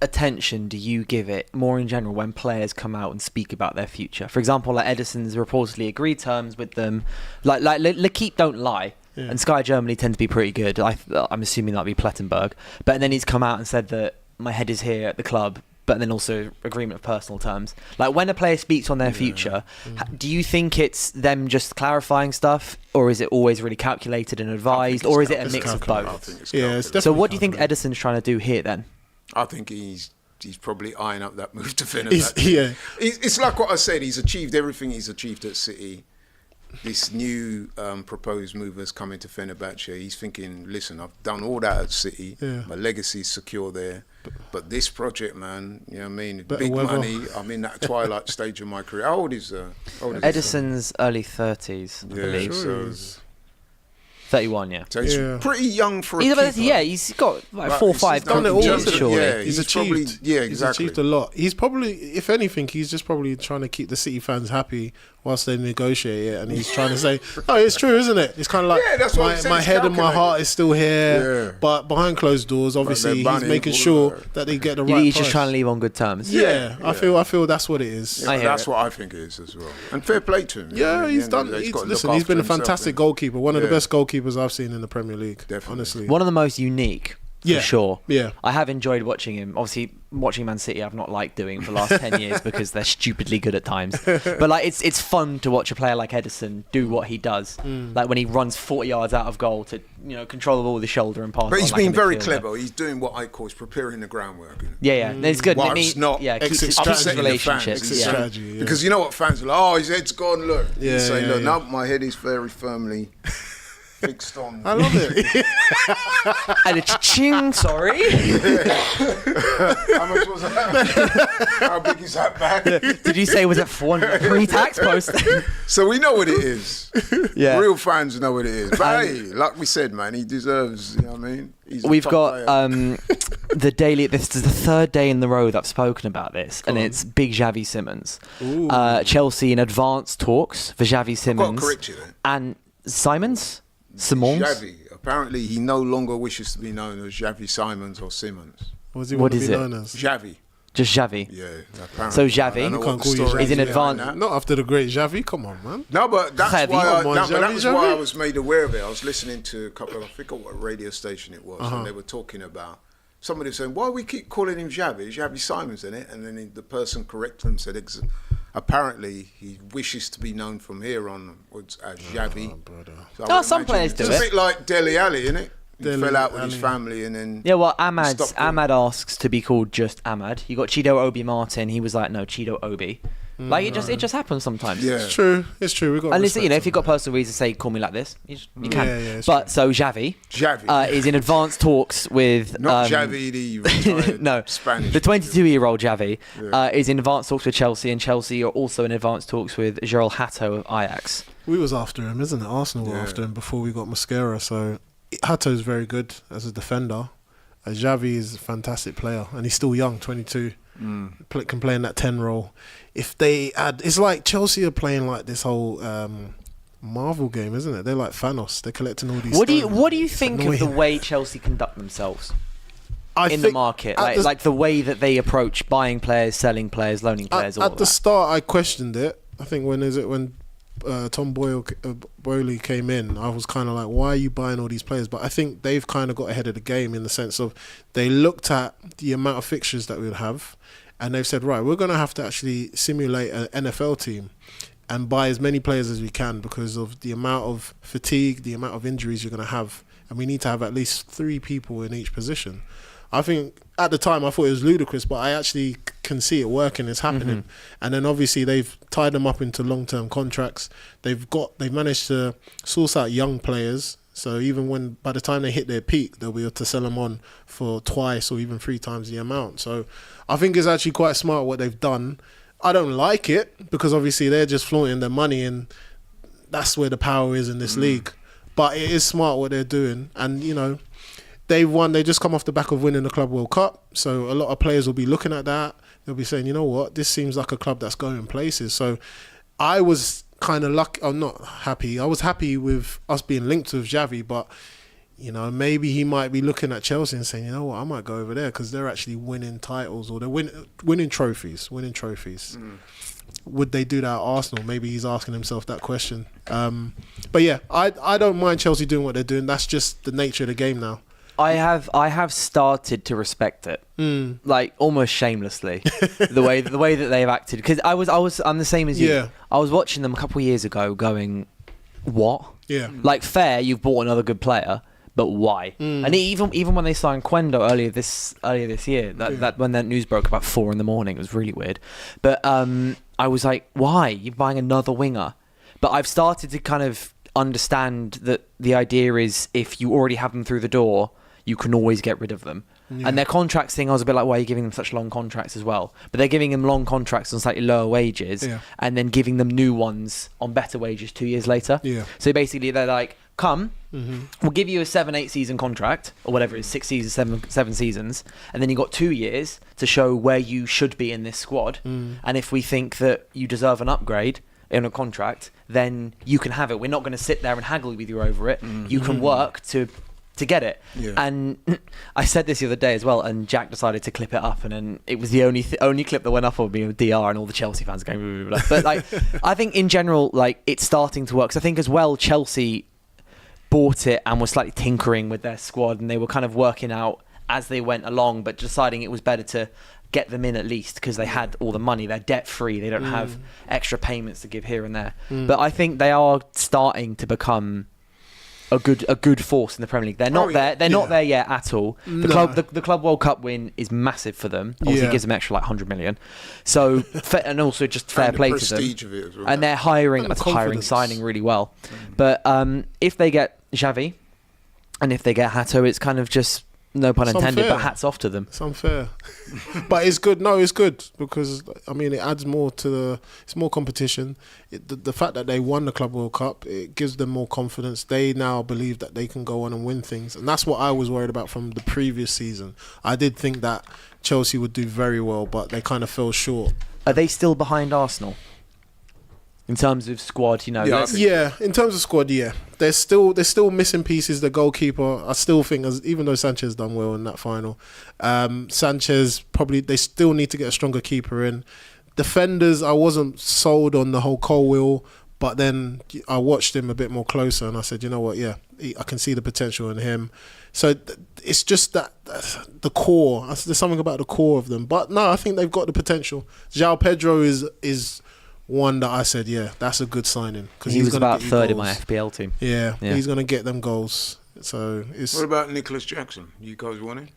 attention do you give it, more in general, when players come out and speak about their future? For example, like Ederson's reportedly agreed terms with them. Like L'Equipe don't lie. And Sky Germany tend to be pretty good. I'm assuming that'll be Plettenberg. But then he's come out and said that my head is here at the club, but then also agreement of personal terms. Like when a player speaks on their future, do you think it's them just clarifying stuff, or is it always really calculated and advised, or is it a mix of both? It's definitely so what do you think Ederson's trying to do here then? I think he's probably eyeing up that move to Fenerbahce. It's like what I said, he's achieved everything he's achieved at City. This new proposed move has come into Fenerbahce. He's thinking, listen, I've done all that at City. My legacy's secure there. But this project, man, you know what I mean? Big money. I'm in that twilight stage of my career. How old is Ederson's early 30s, I believe. Sure 31, yeah. So he's pretty young for a He's keeper. he's got like But 4 or he's 5 done it all. years, surely. Yeah, He's probably, achieved. exactly. He's achieved a lot. He's probably, if anything, he's just probably trying to keep the City fans happy whilst they negotiate it, and he's trying to say, "Oh, it's true, isn't it?" It's kind of like that's what I'm saying, my it's head and my calculated. heart is still here, but behind closed doors, obviously, he's making sure that they get the right. He's price. just trying to leave on good terms. Yeah, I feel that's what it is. Yeah, that's what I think it is as well. And fair play to him. Yeah, he's done. He's been a fantastic goalkeeper. One of the best goalkeepers I've seen in the Premier League. Definitely. Honestly, One of the most unique. For sure. Yeah. I have enjoyed watching him. Obviously, watching Man City, I've not liked doing for the last 10 years because they're stupidly good at times. But like, it's fun to watch a player like Ederson do what he does. Like when he runs 40 yards out of goal to control the ball with his shoulder and pass. But he's like been very midfielder. clever. He's doing what I call preparing the groundwork. Yeah. It's good. Well, And it's not keeps his upsetting the fans. relationships. It's strategy, because you know what fans are like, oh, his head's gone, look. Yeah, You say, yeah, look, yeah. no, my head is very firmly fixed on. I love it. And a ching, sorry. How much was that? How big is that bag? Did you say was it for pre-tax post? So we know what it is. Yeah. Real fans know what it is. But hey, like we said, man, he deserves, you know what I mean? He's a We've top got player. the daily. This is the third day in the row that I've spoken about this, and it's Big Xavi Simons. Chelsea in advanced talks for Xavi I've got Simons to correct you there. and Simons. Xavi. Apparently, he no longer wishes to be known as Xavi Simons or Simmons. What does he What want to is be it? known as? Xavi. Just Xavi. Yeah. Apparently. So Xavi- I don't know You what can't the call you story He's in is behind advance. that. Not after the great Xavi. Come on, man. No, but that's Xavi. why. Come on, That Xavi, was why Xavi. I was made aware of it. I was listening to a couple of, I forgot what radio station it was, and they were talking about somebody was saying, "Why we keep calling him Xavi? Xavi Simons in it?" And then the person corrected him, said, "Apparently, he wishes to be known from here onwards as Xavi." So I would some imagine players do it's a it. bit like Dele Alli, isn't it? He Dele fell out with his Alli. family, and then Yeah, well, Stop doing Ahmad asks to be called just Ahmad. You got Chido Obi Martin. He was like, no, Chido Obi. Like it just happens sometimes. yeah. It's true. It's true. We got. And listen, respect if you've got personal reasons to say, call me like this, you can. Yeah, it's But so Xavi, Xavi. is in advanced talks with Not Xavi, the retired no, Spanish. the 22-year-old Xavi is in advanced talks with Chelsea, and Chelsea are also in advanced talks with Joel Hatto of Ajax. We was after him, isn't it? Arsenal were after him before we got Mosquera. So Hatto's very good as a defender. Xavi is a fantastic player, and he's still young, 22. Can play in that 10 role. If they add, it's like Chelsea are playing like this whole Marvel game, isn't it? They're like Thanos. They're collecting all these. What do you It's think of annoying. the way Chelsea conduct themselves I in the think market? at Like the way that they approach buying players, selling players, loaning players, all at of the that. start, I questioned it. I think when Tom Boyle came in, I was kind of like, why are you buying all these players? But I think they've kind of got ahead of the game in the sense of they looked at the amount of fixtures that we would have, and they've said, right, we're going to have to actually simulate an NFL team and buy as many players as we can because of the amount of fatigue, the amount of injuries you're going to have, and we need to have at least 3 people in each position. I think at the time I thought it was ludicrous, but I actually can see it working. It's happening, and then obviously they've tied them up into long-term contracts. They've managed to source out young players. So even when by the time they hit their peak, they'll be able to sell them on for twice or even 3 times the amount. So I think it's actually quite smart what they've done. I don't like it because obviously they're just flaunting their money, and that's where the power is in this league. But it is smart what they're doing, and they've won. They just come off the back of winning the Club World Cup, so a lot of players will be looking at that. They'll be saying, you know what, this seems like a club that's going places. So I was kind of lucky. I'm not happy. I was happy with us being linked with Xavi, but maybe he might be looking at Chelsea and saying, you know what, I might go over there because they're actually winning titles or they're winning trophies. Would they do that at Arsenal? Maybe he's asking himself that question. But yeah, I don't mind Chelsea doing what they're doing. That's just the nature of the game now. I have started to respect it, like almost shamelessly, the way that they've acted. Because I'm the same as you. Yeah. I was watching them a couple of years ago, going, "What? Yeah. Like fair, you've bought another good player, but why?" And even when they signed Quendo earlier this year, that when that news broke about 4 a.m, it was really weird. But I was like, "Why? You're buying another winger?" But I've started to kind of understand that the idea is if you already have them through the door, you can always get rid of them. And their contracts thing, I was a bit like, why are you giving them such long contracts as well? But they're giving them long contracts on slightly lower wages and then giving them new ones on better wages 2 years later. Yeah. So basically they're like, come, we'll give you a 7-8 season contract, or whatever it is, 6 seasons, seven seasons, and then you've got 2 years to show where you should be in this squad. And if we think that you deserve an upgrade in a contract, then you can have it. We're not going to sit there and haggle with you over it. You can work to get it. And I said this the other day as well, and Jack decided to clip it up, and then it was the only clip that went up on me with DR and all the Chelsea fans going blah, blah, blah. But like, I think in general, like, it's starting to work. So I think as well, Chelsea bought it and were slightly tinkering with their squad, and they were kind of working out as they went along, but deciding it was better to get them in at least because they had all the money. They're debt free. They don't have extra payments to give here and there. But I think they are starting to become a good force in the Premier League. They're not there. They're not there yet at all. The Club World Cup win is massive for them. Obviously, it gives them extra like 100 million. So and also just fair play to them. Of it as well. And they're hiring signing really well. But if they get Xavi and if they get Hato, it's kind of just, no pun intended, but hats off to them. It's unfair. But it's good. No, it's good because, I mean, it adds more to it's more competition. The fact that they won the Club World Cup, it gives them more confidence. They now believe that they can go on and win things. And that's what I was worried about from the previous season. I did think that Chelsea would do very well, but they kind of fell short. Are they still behind Arsenal? In terms of squad, in terms of squad, they're still missing pieces. The goalkeeper, I still think, even though Sanchez done well in that final, Sanchez they still need to get a stronger keeper in. Defenders, I wasn't sold on the whole Colwill, but then I watched him a bit more closer, and I said, you know what, I can see the potential in him. So it's just that the core. There's something about the core of them, but no, I think they've got the potential. João Pedro is one that I said, that's a good signing because he was about third in my FPL team. Yeah, he's going to get them goals. So what about Nicholas Jackson? You guys want him?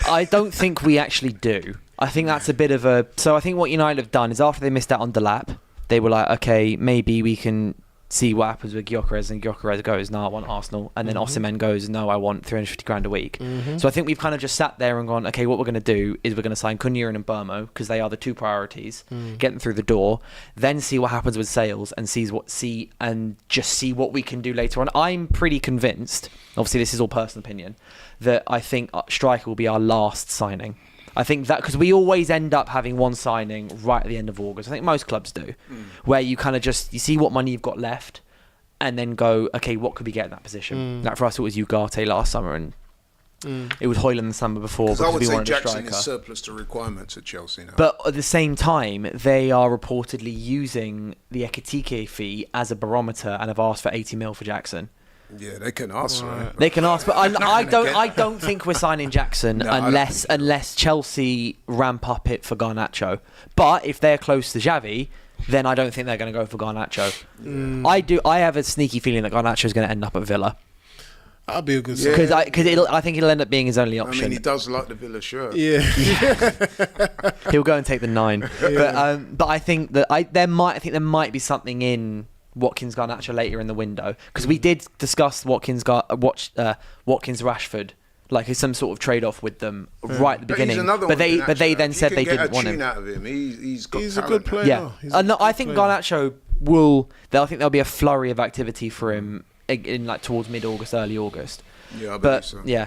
I don't think we actually do. I think that's a bit of a. So I think what United have done is after they missed out on Delap, they were like, okay, maybe we can see what happens with Gyökeres, and Gyökeres goes, no, I want Arsenal, and then Osimhen goes, no, I want 350 grand a week. So I think we've kind of just sat there and gone, okay, what we're going to do is we're going to sign Cunha and Mbeumo because they are the two priorities, get them through the door, then see what happens with sales and see what we can do later on. I'm pretty convinced, obviously this is all personal opinion, that I think striker will be our last signing. I think that because we always end up having one signing right at the end of August. I think most clubs do, where you kind of you see what money you've got left, and then go, okay, what could we get in that position? Like for us, it was Ugarte last summer, and it was Højlund the summer before because I would we say wanted Jackson a striker. is surplus to requirements at Chelsea now. But at the same time, they are reportedly using the Ekitike fee as a barometer and have asked for 80 mil for Jackson. Yeah, they can ask for it. They can ask, but I don't think we're signing Jackson unless Chelsea ramp up it for Garnacho. But if they're close to Xavi, then I don't think they're going to go for Garnacho. I have a sneaky feeling that Garnacho is going to end up at Villa. That'd be a good sign. Because I think it'll end up being his only option. I mean, he does like the Villa shirt. Yeah. He'll go and take the 9. Yeah. But I think that there might be something in Watkins Garnacho later in the window because we did discuss Watkins Rashford like some sort of trade off with them right at the beginning. But they then said they didn't want him. Out of him. He's a good player. Yeah, I think Garnacho will. I think there'll be a flurry of activity for him in like towards mid-August, early August. Yeah, I believe so. Yeah,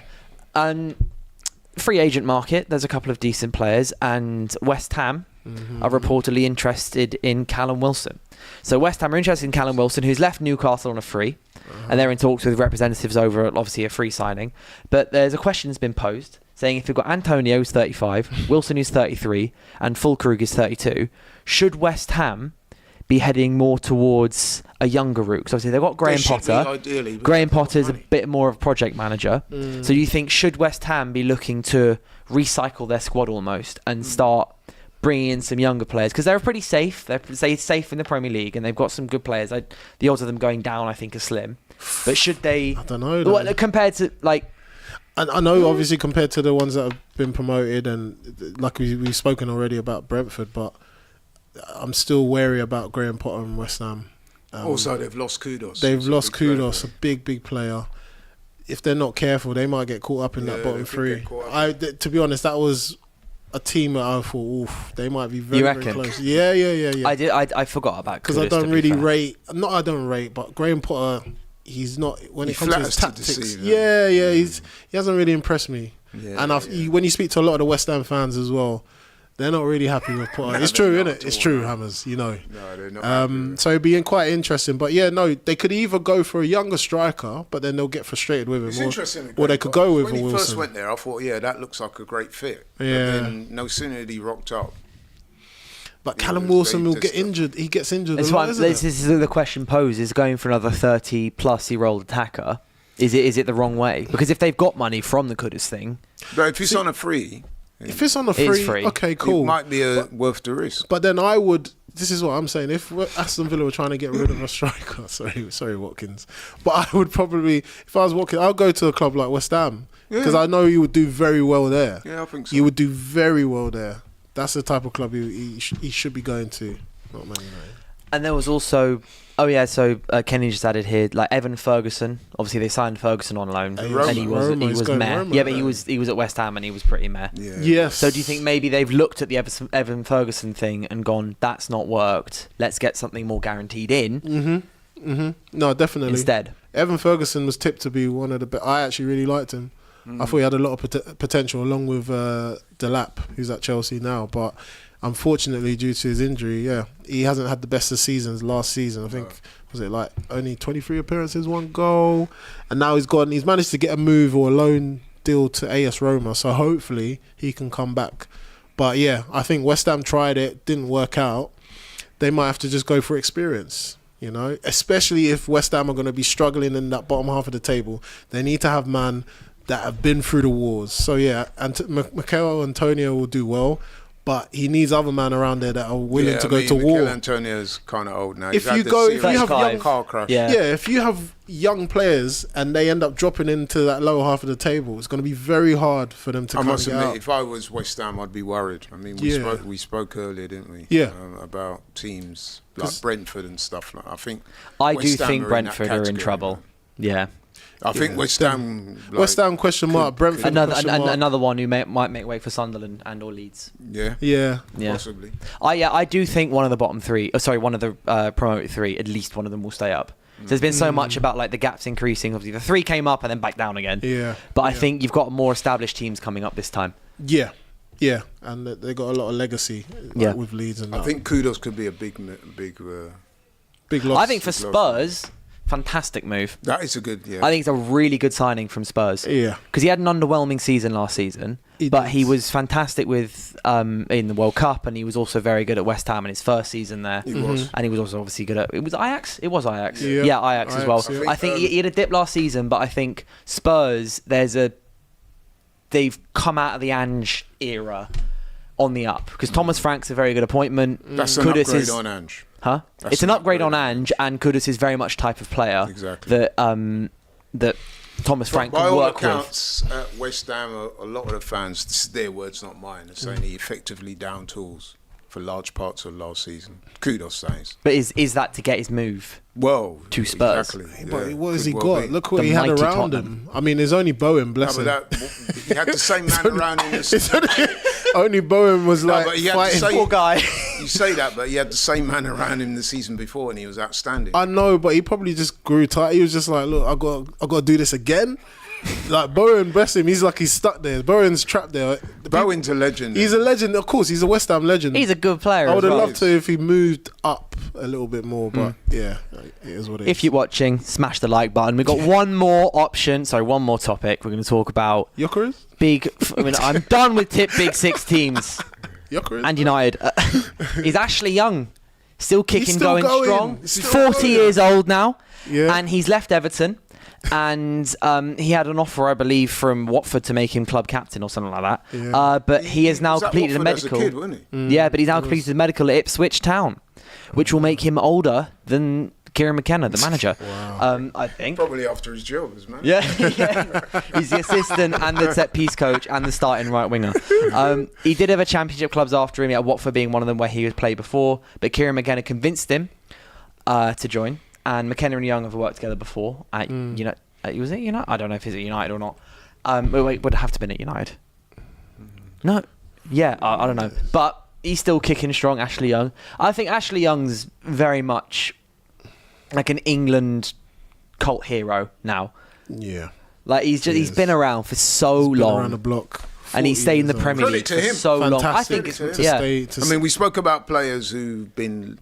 and free agent market. There's a couple of decent players, and West Ham are reportedly interested in Callum Wilson. So West Ham are interested in Callum Wilson, who's left Newcastle on a free, and they're in talks with representatives over obviously a free signing. But there's a question that's been posed saying if you've got Antonio who's 35, Wilson who's 33, and Füllkrug is 32, should West Ham be heading more towards a younger route? Because obviously they've got Graham Potter. Graham Potter's a bit more of a project manager. So you think should West Ham be looking to recycle their squad almost and start bringing in some younger players because they're pretty safe. They're safe in the Premier League and they've got some good players. The odds of them going down, I think, are slim. But should they? I don't know. Compared to like, I know obviously compared to the ones that have been promoted and like we've spoken already about Brentford, but I'm still wary about Graham Potter and West Ham. Also, they've lost Kudos. They've lost Kudos, a big player. If they're not careful, they might get caught up in that bottom three. To be honest, that was a team that I thought, oof, they might be very, You very reckon? close. Yeah. I forgot about Because I don't really rate. Not I don't rate, but Graham Potter, he's not when it comes to his tactics. He hasn't really impressed me. Yeah, and when you speak to a lot of the West Ham fans as well, they're not really happy with Potter. It's true, isn't it? It's true, Hammers. No, they're not. So it'd be quite interesting. But yeah, no, they could either go for a younger striker, but then they'll get frustrated with him. It's interesting. Or they could go with when he Wilson. first went there, I thought, that looks like a great fit. Yeah. But then no sooner did he rocked up. But Callum Wilson will get injured. He gets injured. This is the question posed: is going for another 30-plus-year-old attacker? Is it the wrong way? Because if they've got money from the Kudus thing, but if it's on a free. If it's on a It is free, free. okay, cool. It might be worth the risk. But then I would. This is what I'm saying. If Aston Villa were trying to get rid of a striker, sorry, Watkins. But I would probably, if I was Watkins, I'll go to a club like West Ham because I know he would do very well there. Yeah, I think so. He would do very well there. That's the type of club he should be going to, not Man United. and there was also. So Kenny just added here, like Evan Ferguson. Obviously, they signed Ferguson on loan, and he was meh. Yeah, but he was at West Ham and he was pretty meh. Yeah. Yes. So do you think maybe they've looked at the Evan Ferguson thing and gone, that's not worked. Let's get something more guaranteed in. No, definitely. Instead. Evan Ferguson was tipped to be one of the best. I actually really liked him. I thought he had a lot of potential, along with Delap, who's at Chelsea now. But unfortunately, due to his injury, he hasn't had the best of seasons last season. I think, was it like only 23 appearances, 1 goal? And now he's managed to get a move or a loan deal to AS Roma. So hopefully he can come back. But yeah, I think West Ham tried it, didn't work out. They might have to just go for experience. Especially if West Ham are going to be struggling in that bottom half of the table. They need to have man that have been through the wars. So yeah, Mikel Antonio will do well, but he needs other men around there that are willing to go to war. Mikel Antonio's kind of old now. If you have young car crash. if you have young players and they end up dropping into that lower half of the table, it's going to be very hard for them to. I must admit, out. if I was West Ham, I'd be worried. I mean, we spoke earlier, didn't we? Yeah. About teams like Brentford and stuff like. I do think Brentford are in trouble. Yeah. I think West Ham. West Ham question mark. Brentford another one who might make way for Sunderland and or Leeds. Yeah. Possibly. I do think one of the bottom three. One of the promoted three. At least one of them will stay up. So there's been so much about like the gaps increasing. Obviously, the 3 came up and then back down again. Yeah. But I think you've got more established teams coming up this time. Yeah, and they got a lot of legacy with Leeds and that. I think Kudos could be a big loss. I think for Spurs, fantastic move. That is a good. Yeah. I think it's a really good signing from Spurs. Yeah, because he had an underwhelming season last season, but he was fantastic with in the World Cup, and he was also very good at West Ham in his first season there. He was, and he was also obviously good at. It was Ajax. It was Ajax. Yeah, Ajax as well. Yeah. I think he had a dip last season, but I think Spurs. They've come out of the Ange era on the up because Thomas Frank's a very good appointment. That's an upgrade on Ange. Huh? It's an upgrade on Ange, and Kudus is very much type of player that Thomas Frank can work with. By all accounts, at West Ham, a lot of the fans, this is their words, not mine, are saying he effectively down tools for large parts of last season. Kudos says. But is that to get his move? Well, to Spurs. Exactly. But what has he got? Look what he had around him. I mean, there's only Bowen, bless him. He had the same man around him. Only Bowen was fighting. Poor guy. You say that, but he had the same man around him the season before, and he was outstanding. I know, but he probably just grew tired. He was just like, look, I got to do this again. Like Bowen, bless him, he's stuck there. Bowen's trapped there. Bowen's a legend. He's a legend, of course. He's a West Ham legend. He's a good player. I would have loved to if he moved up a little bit more, but yeah, it is what it is. If you're watching, smash the like button. We've got one more topic. We're going to talk about Gyökeres? I'm done with tip big 6 teams. Gyökeres? And United. He's Ashley Young, still kicking, going strong. He's 40 years old now, yeah. And he's left Everton. And he had an offer, I believe, from Watford to make him club captain or something like that. Yeah. But he has now completed a medical. As a kid, wasn't he? Yeah, but he's now completed a medical at Ipswich Town, which will make him older than Kieran McKenna, the manager. Wow. I think. Probably after his job as manager. Yeah. He's the assistant and the set piece coach and the starting right winger. He did have a championship clubs after him, Watford being one of them where he was played before. But Kieran McKenna convinced him to join. And McKenna and Young have worked together before at United. Was it United? I don't know if he's at United or not. It would have to have been at United. No. Yeah, I don't know. But he's still kicking strong, Ashley Young. I think Ashley Young's very much like an England cult hero now. Yeah. Like he's been around for so He's been long. around the block. And he stayed in the Premier Credit League to for him. so long. I Fantastic think it's to yeah. I mean, we spoke about players who've been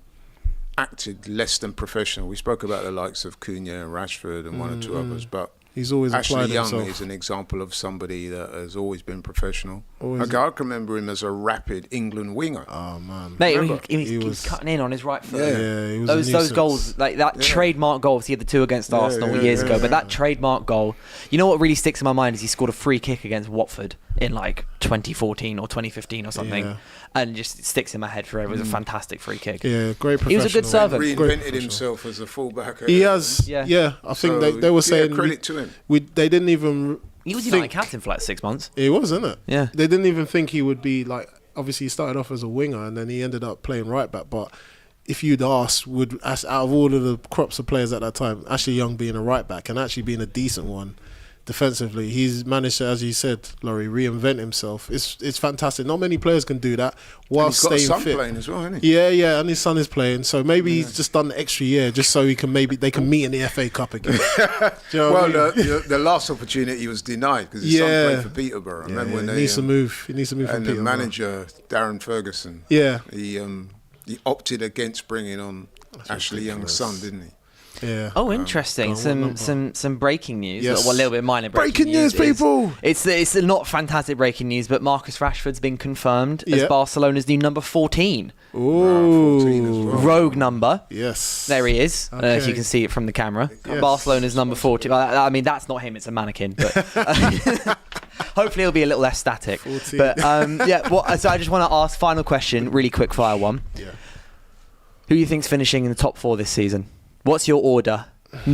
acted less than professional. We spoke about the likes of Cunha and Rashford and one or two others, but he's always Ashley applied Young himself. is an example of somebody that has always been professional. Always. I can remember him as a rapid England winger. Oh man, Mate, Remember? he was cutting in on his right foot. Yeah. He was Those goals, like that trademark goal. He had the 2 against Arsenal years ago, but that trademark goal. You know what really sticks in my mind is he scored a free kick against Watford in like 2014 or 2015 or something, and just sticks in my head forever. It was a fantastic free kick. Yeah, great professional. He was a good servant. Reinvented himself as a fullback. He has. Yeah. Yeah, I think they were saying credit to him. They didn't even. He was think, United captain for like 6 months. He was, isn't it? Yeah. They didn't even think he would be like. Obviously, he started off as a winger and then he ended up playing right back. But if you'd asked, out of all of the crops of players at that time, Ashley Young being a right back and actually being a decent one defensively, he's managed to, as you said, Laurie, reinvent himself. It's fantastic. Not many players can do that while He's got a staying son fit. playing as well, hasn't he? Yeah, and his son is playing, so maybe he's just done the extra year just so they can meet in the FA Cup again. Do you know what I mean? The last opportunity was denied because his son played for Peterborough. Remember when he needs to move. He needs to move from and the Peterborough. manager Darren Ferguson. Yeah. He opted against bringing on Ashley Young's son, didn't he? Yeah. Oh, interesting. Some breaking news. Yes. Well, a little bit minor Breaking news, people. It's not fantastic breaking news, but Marcus Rashford's been confirmed as Yeah. Barcelona's new number 14. Ooh. 14 as well. Rogue number. Yes. There he is. I don't know if Okay. you can see it from the camera. Yes. Barcelona's number 14. I mean, that's not him. It's a mannequin. But hopefully it'll be a little less static. 14. But so I just want to ask final question, really quick fire one. Yeah. Who do you think's finishing in the top 4 this season? What's your order?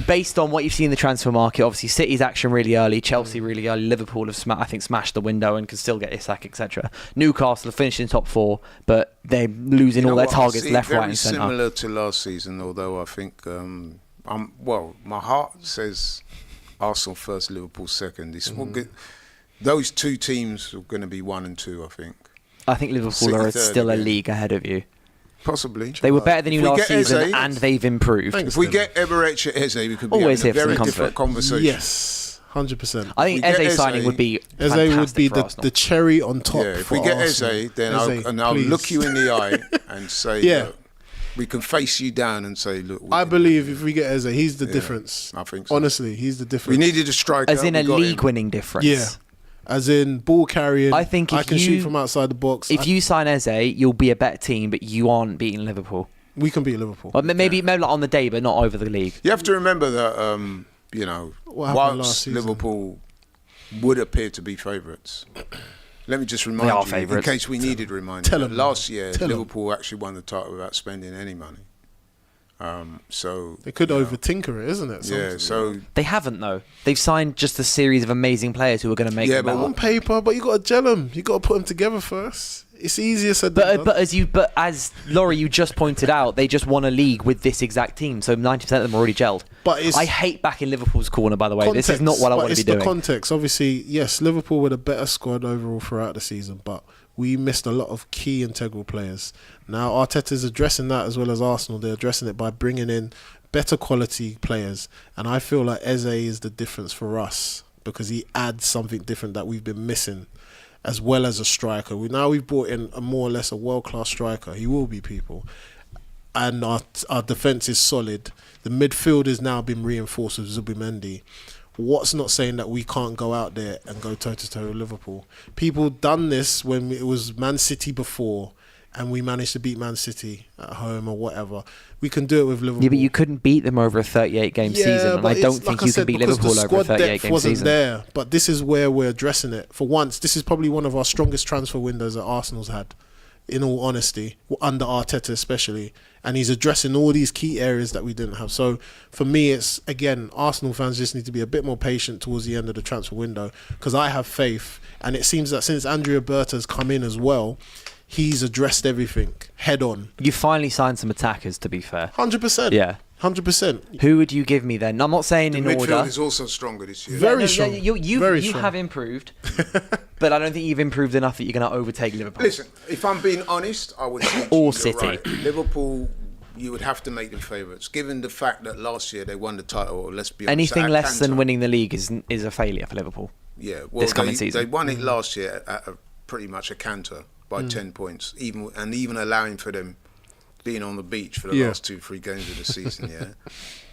Based on what you've seen in the transfer market, obviously City's action really early, Chelsea really early, Liverpool have smashed the window and can still get Isak, etc. Newcastle have finished in top 4, but they're losing all their targets left, right, and centre. Very similar to last season, although I think my heart says Arsenal first, Liverpool second. Those two teams are going to be 1 and 2, I think. I think Liverpool are still a league ahead of you. Possibly. They were better than you last season, Eze, and they've improved. if we get Eberechi Eze, we could be Always having a here for very some different comfort. conversation. Yes. 100%. I think we get Eze signing Eze- would be Eze fantastic would be for Arsenal. the cherry on top. Yeah, if for we get Arsenal. Eze, then Eze, I'll please. look you in the eye and say, Yeah. look, we can face you down and say, look. I believe if we get Eze, he's the difference. I think so. Honestly, he's the difference. We needed a striker. As in a we got him. league-winning difference. Yeah. As in ball carrying. I think I if can you- shoot from outside the box. If you sign Eze, you'll be a better team, but you aren't beating Liverpool. We can beat Liverpool. Or maybe like on the day, but not over the league. You have to remember that, What happened last whilst season? Liverpool would appear to be favourites, let me just They are remind you, in favourites. case we needed reminding, Tell that 'em, last year Tell 'em. Liverpool actually won the title without spending any money. So They could over tinker it, isn't it? yeah, so They haven't though. They've signed just a series of amazing players who are going to make Yeah, them but better. on paper, but you got to gel them. You got to put them together first. It's easier said than done. But as Laurie, you just pointed out, they just won a league with this exact team, so 90% of them are already gelled. But it's I hate back in Liverpool's corner, by the way. This is not what I want to be It's the doing. context. Obviously, yes, Liverpool were a better squad overall throughout the season, but we missed a lot of key integral players. Now, Arteta's addressing that as well as Arsenal. They're addressing it by bringing in better quality players. And I feel like Eze is the difference for us because he adds something different that we've been missing, as well as a striker. We've brought in a more or less a world-class striker. He will be, people. And our defence is solid. The midfield has now been reinforced with Zubimendi. What's not saying that we can't go out there and go toe-to-toe with Liverpool? People done this when it was Man City before, and we managed to beat Man City at home or whatever. We can do it with Liverpool. Yeah, but you couldn't beat them over a 38-game season, and but I don't it's, think like I you said, can beat because Liverpool the over a squad depth 38-game wasn't season. there. But this is where we're addressing it. For once, this is probably one of our strongest transfer windows that Arsenal's had, in all honesty, under Arteta especially. And he's addressing all these key areas that we didn't have. So for me, it's, again, Arsenal fans just need to be a bit more patient towards the end of the transfer window, because I have faith. And it seems that since Andrea Berta's come in as well, he's addressed everything head on. You finally signed some attackers, to be fair. 100%. Yeah. 100%. Who would you give me then? I'm not saying the in midfield order. is also stronger this year. Very strong. You Very strong. have improved. But I don't think you've improved enough that you're going to overtake Liverpool. Listen, if I'm being honest, I would say Or you're City. right. Liverpool, you would have to make them favourites, given the fact that last year they won the title. Or let's be honest, Anything at less than Cantor. winning the league is a failure for Liverpool. Yeah, well, this coming season. They won it last year at pretty much a canter by 10 points, even allowing for them being on the beach for the last 2-3 games of the season. Yeah,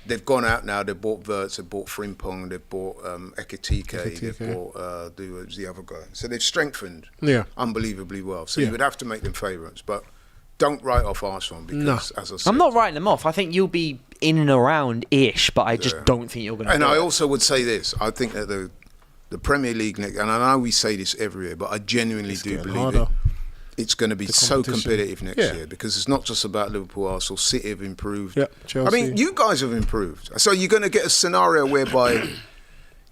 they've gone out now. They've bought Wirtz, they've bought Frimpong, they've bought Ekitike, they've bought who's the other guy. So they've strengthened unbelievably well. So you would have to make them favourites, but don't write off Arsenal because, as I said, I'm not writing them off. I think you'll be in and around-ish, but I just don't think you're going to. And I also would say this: I think that the Premier League next, and I know we say this every year, but I genuinely do believe it. It's going to be so competitive next year because it's not just about Liverpool, Arsenal. City have improved. Chelsea. I mean, you guys have improved. So you're going to get a scenario whereby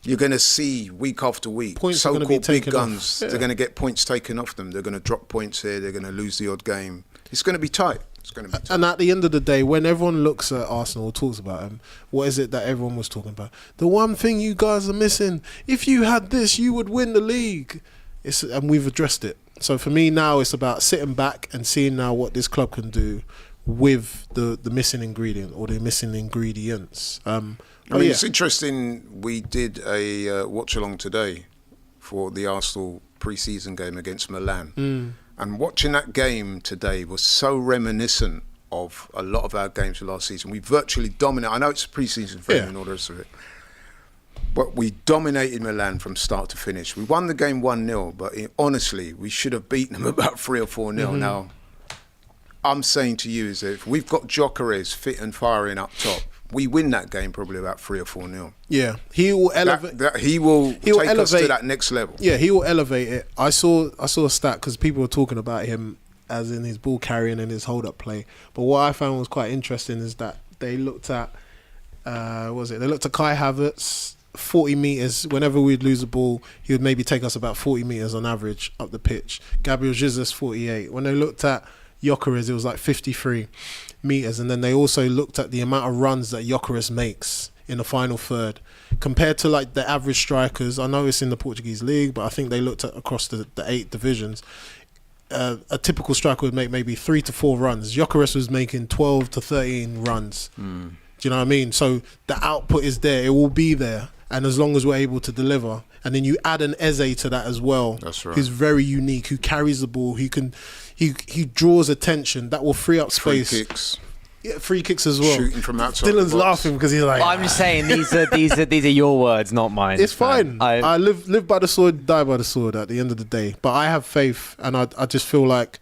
you're going to see week after week Points so-called big guns. They're going to get points taken off them. They're going to drop points here. They're going to lose the odd game. It's going to be tight. It's going to be tight. And at the end of the day, when everyone looks at Arsenal or talks about them, what is it that everyone was talking about? The one thing you guys are missing. If you had this, you would win the league. And we've addressed it. So for me now, it's about sitting back and seeing now what this club can do with the missing ingredient or the missing ingredients. I mean, it's interesting. We did a watch-along today for the Arsenal pre-season game against Milan. And watching that game today was so reminiscent of a lot of our games last season. We virtually dominated. I know it's a pre-season friend and all the rest of it. But we dominated Milan from start to finish. We won the game 1-0, but honestly, we should have beaten them about 3 or 4-0. Now, I'm saying to you is that if we've got Gyökeres fit and firing up top, we win that game probably about 3 or 4-0. Yeah, he will elevate. He will take us to that next level. Yeah, he will elevate it. I saw a stat because people were talking about him as in his ball carrying and his hold-up play. But what I found was quite interesting is that they looked at, They looked at Kai Havertz. 40 metres, whenever we'd lose the ball, he would maybe take us about 40 metres on average up the pitch. Gabriel Jesus, 48. When they looked at Gyökeres, it was like 53 metres. And then they also looked at the amount of runs that Gyökeres makes in the final third. Compared to like the average strikers, I know it's in the Portuguese league, but I think they looked at across the 8 divisions. A typical striker would make maybe 3 to 4 runs. Gyökeres was making 12 to 13 runs. Do you know what I mean? So the output is there. It will be there. And as long as we're able to deliver, and then you add an Eze to that as well, that's right, who's very unique, who carries the ball, he draws attention, that will free up space. Free kicks as well. Shooting from outside. Dylan's laughing because he's like. I'm just saying these are your words, not mine. It's fine. I live by the sword, die by the sword. At the end of the day, but I have faith, and I just feel like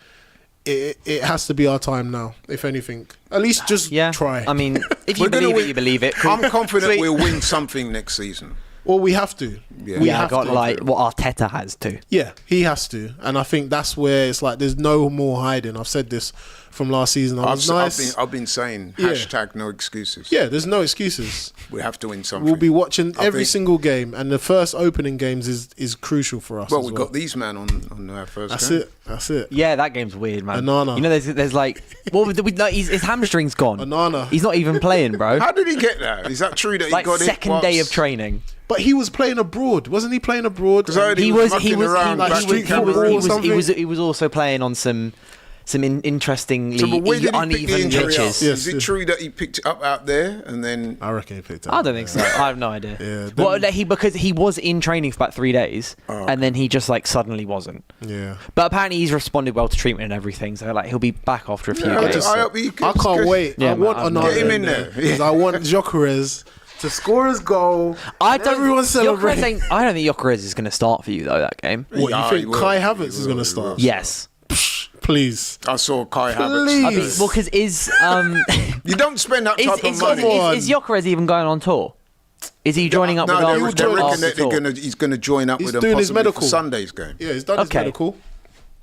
it has to be our time now. If anything, at least just try. I mean, if you believe it, you believe it. I'm confident we'll win something next season. Well, we have to. We have got like what Arteta has to. Yeah, he has to, and I think that's where it's like there's no more hiding. I've said this from last season. I've been saying hashtag no excuses. Yeah, there's no excuses. We have to win something. We'll be watching every single game, and the first opening games is crucial for us. Well, we've got these man on our first game. That's it. Yeah, that game's weird, man. Onana. You know, there's like, his hamstring's gone. Onana. He's not even playing, bro. How did he get that? Is that true that he got it? Second day of training. But he was playing abrood, wasn't he? Playing abroad. He was also playing on some interestingly uneven pitches. Is it true that he picked it up out there and then? I reckon he picked it up. I don't think so. I have no idea. Yeah, well, because he was in training for about 3 days, and then he just like suddenly wasn't. Yeah. But apparently he's responded well to treatment and everything, so like he'll be back after a few days. I can't wait. Yeah, I want Onana. Get him in there because I want Gyökeres to score his goal. Everyone celebrate. I don't think Gyökeres is going to start for you though that game. What, you think Kai Havertz is going to start? Yes. Please. I saw Kai Havertz. I mean, well, because you don't spend that type of money. Is Gyökeres even going on tour? Is he joining up with Arsenal? He's going to join up with them doing his medical for Sunday's game. Yeah, he's done his medical.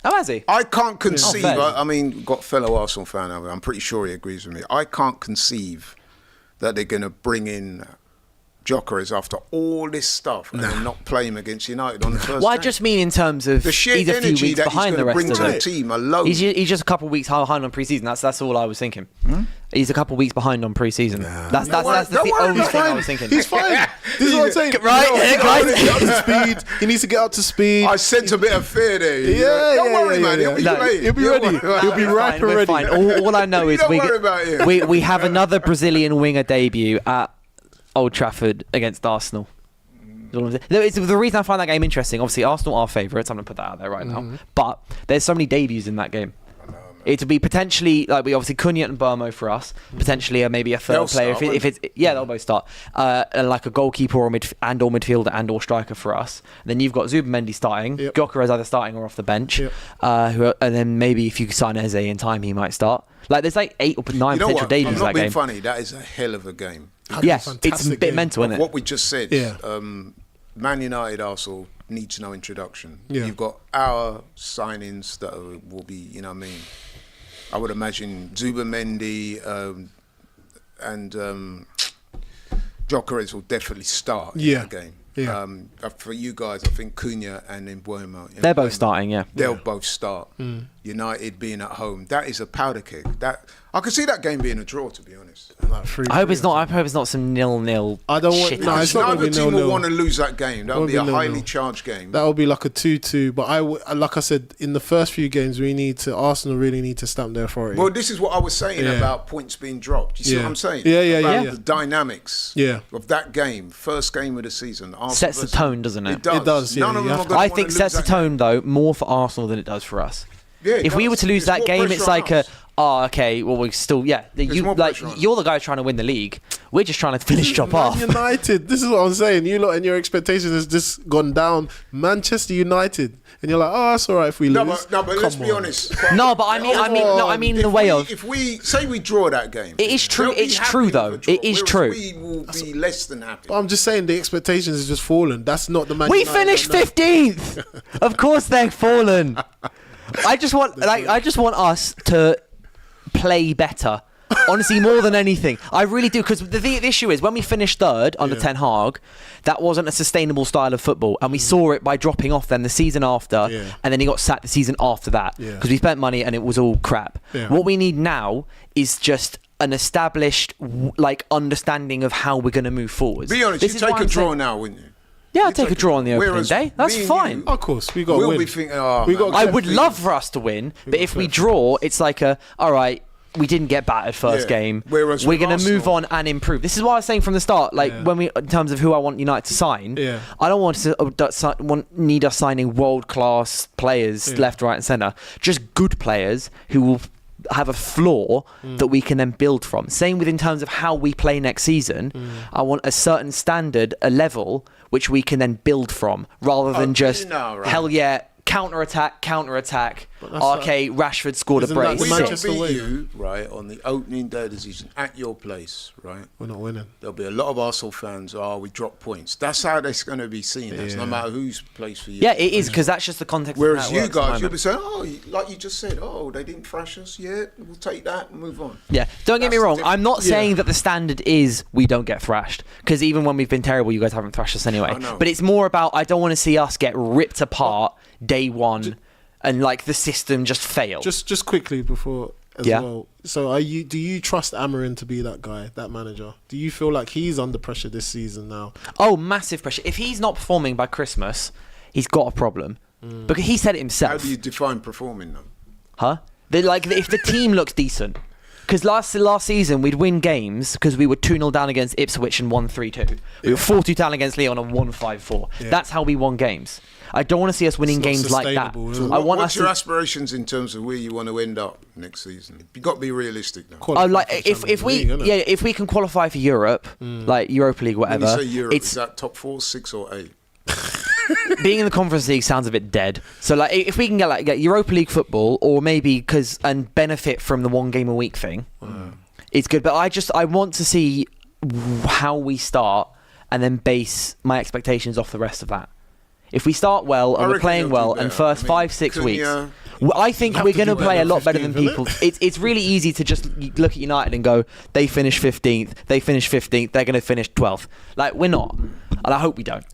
Oh, has he? I can't conceive. I mean, we've got a fellow Arsenal fan. I'm pretty sure he agrees with me. I can't conceive that they're going to bring in Gyökeres after all this stuff and then not play him against United on the first Well, I game. just mean in terms of the sheer he's a few energy weeks that behind he's the going to rest bring of to the team alone. He's just a couple of weeks behind on pre-season. That's all I was thinking. He's a couple weeks behind on pre-season. That's the only thing I was thinking. He's fine. This is what I'm saying. Right, guys. He needs to get up to speed. I sense a bit of fear there. Don't worry, man. He'll be playing. He'll be ready. He'll be ripe and ready. Fine. All I know is we have another Brazilian winger debut at Old Trafford against Arsenal. The reason I find that game interesting, obviously Arsenal are favourites. I'm going to put that out there right now. But there's so many debuts in that game. It would be potentially like we obviously Cunha and Burmo for us, potentially maybe a third player if it's they'll both start, and like a goalkeeper or midfielder and or striker for us. And then you've got Zubamendi starting, Gyökeres either starting or off the bench, and then maybe if you sign Eze in time, he might start. Like there's like 8 or 9 potential debuts in that game. I'm not being funny. That is a hell of a game. Yes, it's a bit mental, isn't it? What we just said. Man United, Arsenal needs no introduction. You've got our signings that will be, you know what I mean. I would imagine Zubamendi and Gyökeres will definitely start in the game. For you guys, I think Cunha and Mbeumo. They're both starting, They'll both start. United being at home, that is a powder keg. That I could see that game being a draw, to be honest. I hope it's not. I hope it's not some 0-0. I don't want. No, it's not Neither team 0-0. will want to lose that game. That would be a highly charged game. That would be like a 2-2. But like I said, in the first few games, Arsenal really need to stamp their authority. Well, this is what I was saying about points being dropped. You see what I'm saying? Yeah. The dynamics of that game, first game of the season. Arsenal sets the tone, doesn't it? It does. Yeah, None of them are I think sets the tone though more for Arsenal than it does for us. If we were to lose that game, it's like we still you're the guy trying to win the league. We're just trying to finish job off. United, this is what I'm saying. You lot and your expectations has just gone down. Manchester United, and you're like, that's all right if we lose. No, but let's be honest. No, but I mean the way of. If we say we draw that game, it is true. It's true though. It is true. We will be less than happy. But I'm just saying the expectations has just fallen. That's not the Man We United finished 15th. Of course they're fallen. I just want us to play better. Honestly, more than anything, I really do. Because the issue is when we finished third under Ten Hag, that wasn't a sustainable style of football, and we saw it by dropping off then the season after, and then he got sacked the season after that because we spent money and it was all crap. What we need now is just an established understanding of how we're going to move forward. Be honest, you take a draw now, wouldn't you? Yeah, I'll take a draw on the opening day. That's fine. Of course, we got to win. Be thinking, I would love for us to win, but if we draw, it's like all right, we didn't get battered first game. Whereas we're going to move on and improve. This is what I was saying from the start. When we, in terms of who I want United to sign, I don't need us signing world-class players left, right, and centre. Just good players who will have a floor that we can then build from. Same with in terms of how we play next season. I want a certain standard, a level which we can then build from, rather than hell yeah, counter-attack. Rashford scored a brace. We will beat you, right, on the opening day of the season at your place, right? We're not winning. There'll be a lot of Arsenal fans, we dropped points. That's how it's going to be seen as, no matter who's plays for you. Yeah, it is, because that's just the context Whereas of how it you guys, works you'll be saying, like you just said, they didn't thrash us, we'll take that and move on. Yeah, don't get me wrong, I'm not saying that the standard is we don't get thrashed, because even when we've been terrible, you guys haven't thrashed us anyway. But it's more about, I don't want to see us get ripped apart day one and the system just fail. Just quickly before well. So do you trust Amarim to be that guy, that manager? Do you feel like he's under pressure this season now? Oh, massive pressure. If he's not performing by Christmas, he's got a problem. Because he said it himself. How do you define performing though? Huh? If the team looks decent. Because last season we'd win games because we were 2-0 down against Ipswich and won 3-2. We were 4-2 down against Leon and won 5-4. That's how we won games. I don't want to see us winning games like that. So what's your aspirations in terms of where you want to end up next season? You've got to be realistic though. If we can qualify for Europe, like Europa League, whatever. When you say Europe, is that top 4, 6 or 8? Being in the Conference League sounds a bit dead. So if we can get Europa League football, or maybe and benefit from the 1 game a week thing, it's good. But I want to see how we start and then base my expectations off the rest of that. If we start well and we're playing well, and first 5-6 weeks, I think we're going to play a lot better than people. It's really easy to just look at United and go, they finish 15th, they're going to finish 12th. We're not, and I hope we don't.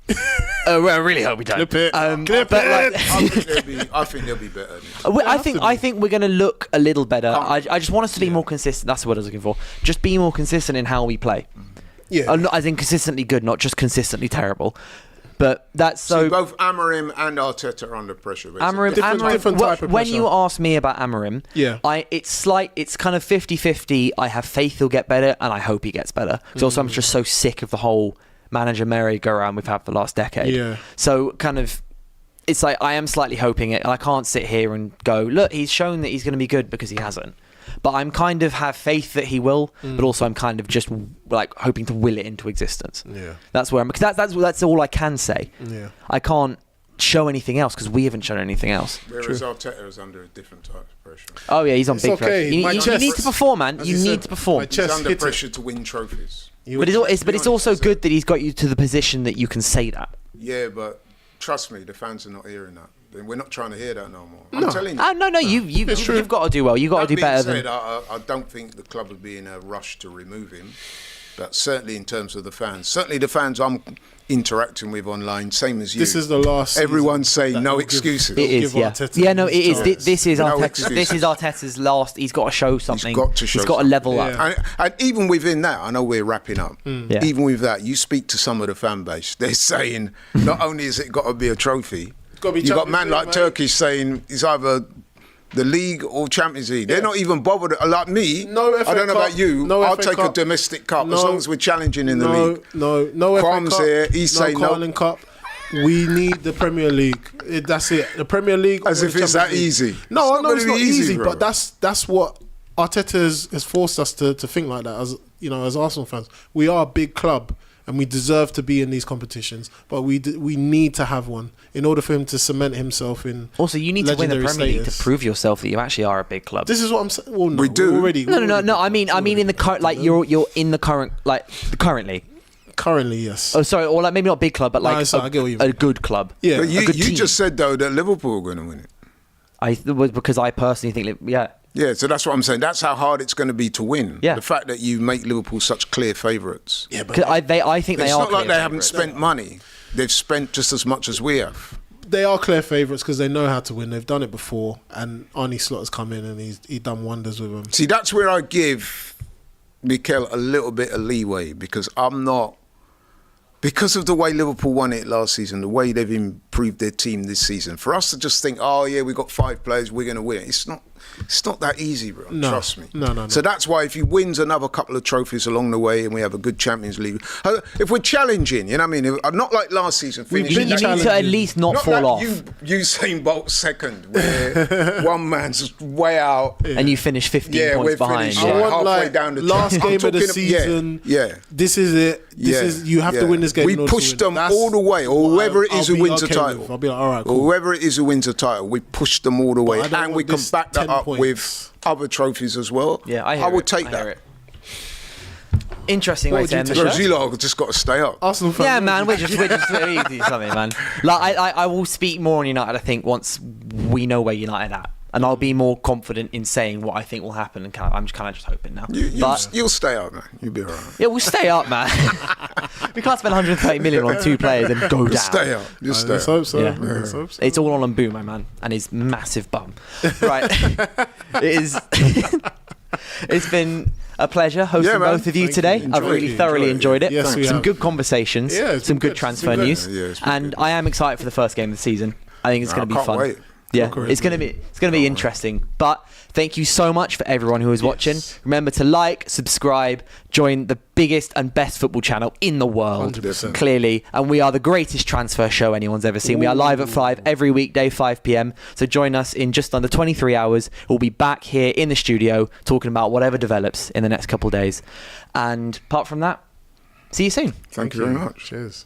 Well, I really hope we don't. Clip it. But like, I think they'll be better. I think we're going to look a little better. I just want us to be more consistent. That's what I was looking for. Just be more consistent in how we play. Yeah. As in consistently good, not just consistently terrible. But that's so. See, both Amarim and Arteta are under pressure. Amarim, different type of when pressure. you ask me about Amarim, it's kind of 50-50. I have faith he'll get better, and I hope he gets better. Because also I'm just so sick of the whole manager merry-go-round we've had for the last decade. Yeah. So kind of, it's like I am slightly hoping it, and I can't sit here and go, look, he's shown that he's going to be good because he hasn't. But I'm kind of have faith that he will, but also I'm kind of just like hoping to will it into existence. Yeah. That's where I'm, because that's all I can say. Yeah. I can't show anything else because we haven't shown anything else. Whereas Arteta is under a different type of pressure. Oh yeah, he's on big pressure. okay. You need to perform, man. You need to perform. He's under pressure to win trophies. But it's also good that he's got you to the position that you can say that. Yeah, but trust me, the fans are not hearing that. We're not trying to hear that no more. I'm telling you. No, you've got to do well. You've got to do better than. I don't think the club would be in a rush to remove him. But certainly in terms of the fans. Certainly the fans I'm interacting with online, same as you. This is the last. Everyone's saying no excuses. It is, yeah. Yeah, no, it is. This is No Arteta's. This is Arteta's last. He's got to show something. He's got to level up. And even within that, I know we're wrapping up. Even with that, you speak to some of the fan base. They're saying not only has it got to be a trophy, you've got man like Turkey saying it's either the league or Champions League. They're not even bothered. Like me, No FA I don't know Cup, about you. no I'll FA take Cup. a domestic cup No, as long as we're challenging in the league. No Quam's FA Cup, here. He's saying no. Carling Cup. We need the Premier League. That's it. The Premier League. As or if the it's that Champions League. easy. No, It's I know it's gonna not be easy, bro. but that's what Arteta has forced us to think like that. As Arsenal fans, we are a big club and we deserve to be in these competitions. But we need to have one in order for him to cement himself in. Also, you need to win the legendary Premier League to status. prove yourself that you actually are a big club. This is what I'm saying. Well, no, We do. we're already. No. I mean in the current, like you're in the current, like the current league. Currently, yes. Oh, sorry, or like maybe not big club, but like I get what you a mean. good club. Yeah. But a good you team. just said though that Liverpool are going to win it. Because I personally think, Yeah, so that's what I'm saying. That's how hard it's going to be to win. Yeah. The fact that you make Liverpool such clear favourites. Yeah, but 'cause I think they It's are. not like clear they haven't favourites. spent money. They've spent just as much as we have. they are clear favourites because they know how to win. They've done it before, and Arne Slot has come in and he's done wonders with them. See, that's where I give Mikel a little bit of leeway because I'm not. Because of the way Liverpool won it last season, the way they've improved their team this season, for us to just think, oh yeah, we've got 5 players, we're going to win it. It's not that easy, bro. No. Trust me. No. So that's why if he wins another couple of trophies along the way and we have a good Champions League, if we're challenging, you know what I mean? Not like last season. We've You been need to at least not fall like off. Usain Bolt second, where one man's way out. And you finish 15 points we're behind. finished. I Yeah. want halfway like down the last track. I'm game of the talking- season. Yeah. This is it. You have to win this game. We in order to pushed win. them That's all the way, or what whoever it is I'll who be wins the okay title. with. I'll be like, all right, Or cool. whoever it is who wins the title, we pushed them all the way, I don't and we want can this back that 10 up points. with other trophies as well. Yeah, I would take I that. hear it. Interesting What way would to you end the take? show. Because you lot have just got to stay up. Arsenal fans. Yeah, man, we're just we do something, man. Like I will speak more on United. I think once we know where United are at, and I'll be more confident in saying what I think will happen. And I'm just kind of just hoping now. You'll stay up, man. You'll be all right. Yeah, we'll stay up, man. We can't spend 130 million on 2 players and go down. Just stay up. Just stay Let's up. hope so. Yeah. Let's hope so. It's all on Mbu, my man, and his massive bum. Right. It is. It's been a pleasure hosting Yeah, man. both of you Thank today. you. I've really thoroughly enjoyed it. Yes, we Some have. good conversations. Yeah, it's some been good good. It's transfer been good. news. Yeah, it's been And good. I am excited for the first game of the season. I think it's going to be can't fun. wait. Yeah, Correct. it's going to be interesting. But thank you so much for everyone who is watching. Remember to like, subscribe, join the biggest and best football channel in the world. 100%. Clearly, and we are the greatest transfer show anyone's ever seen. We are live at 5 every weekday, 5 p.m. So join us in just under 23 hours. We'll be back here in the studio talking about whatever develops in the next couple of days. And apart from that, see you soon. Thank you very much. Cheers.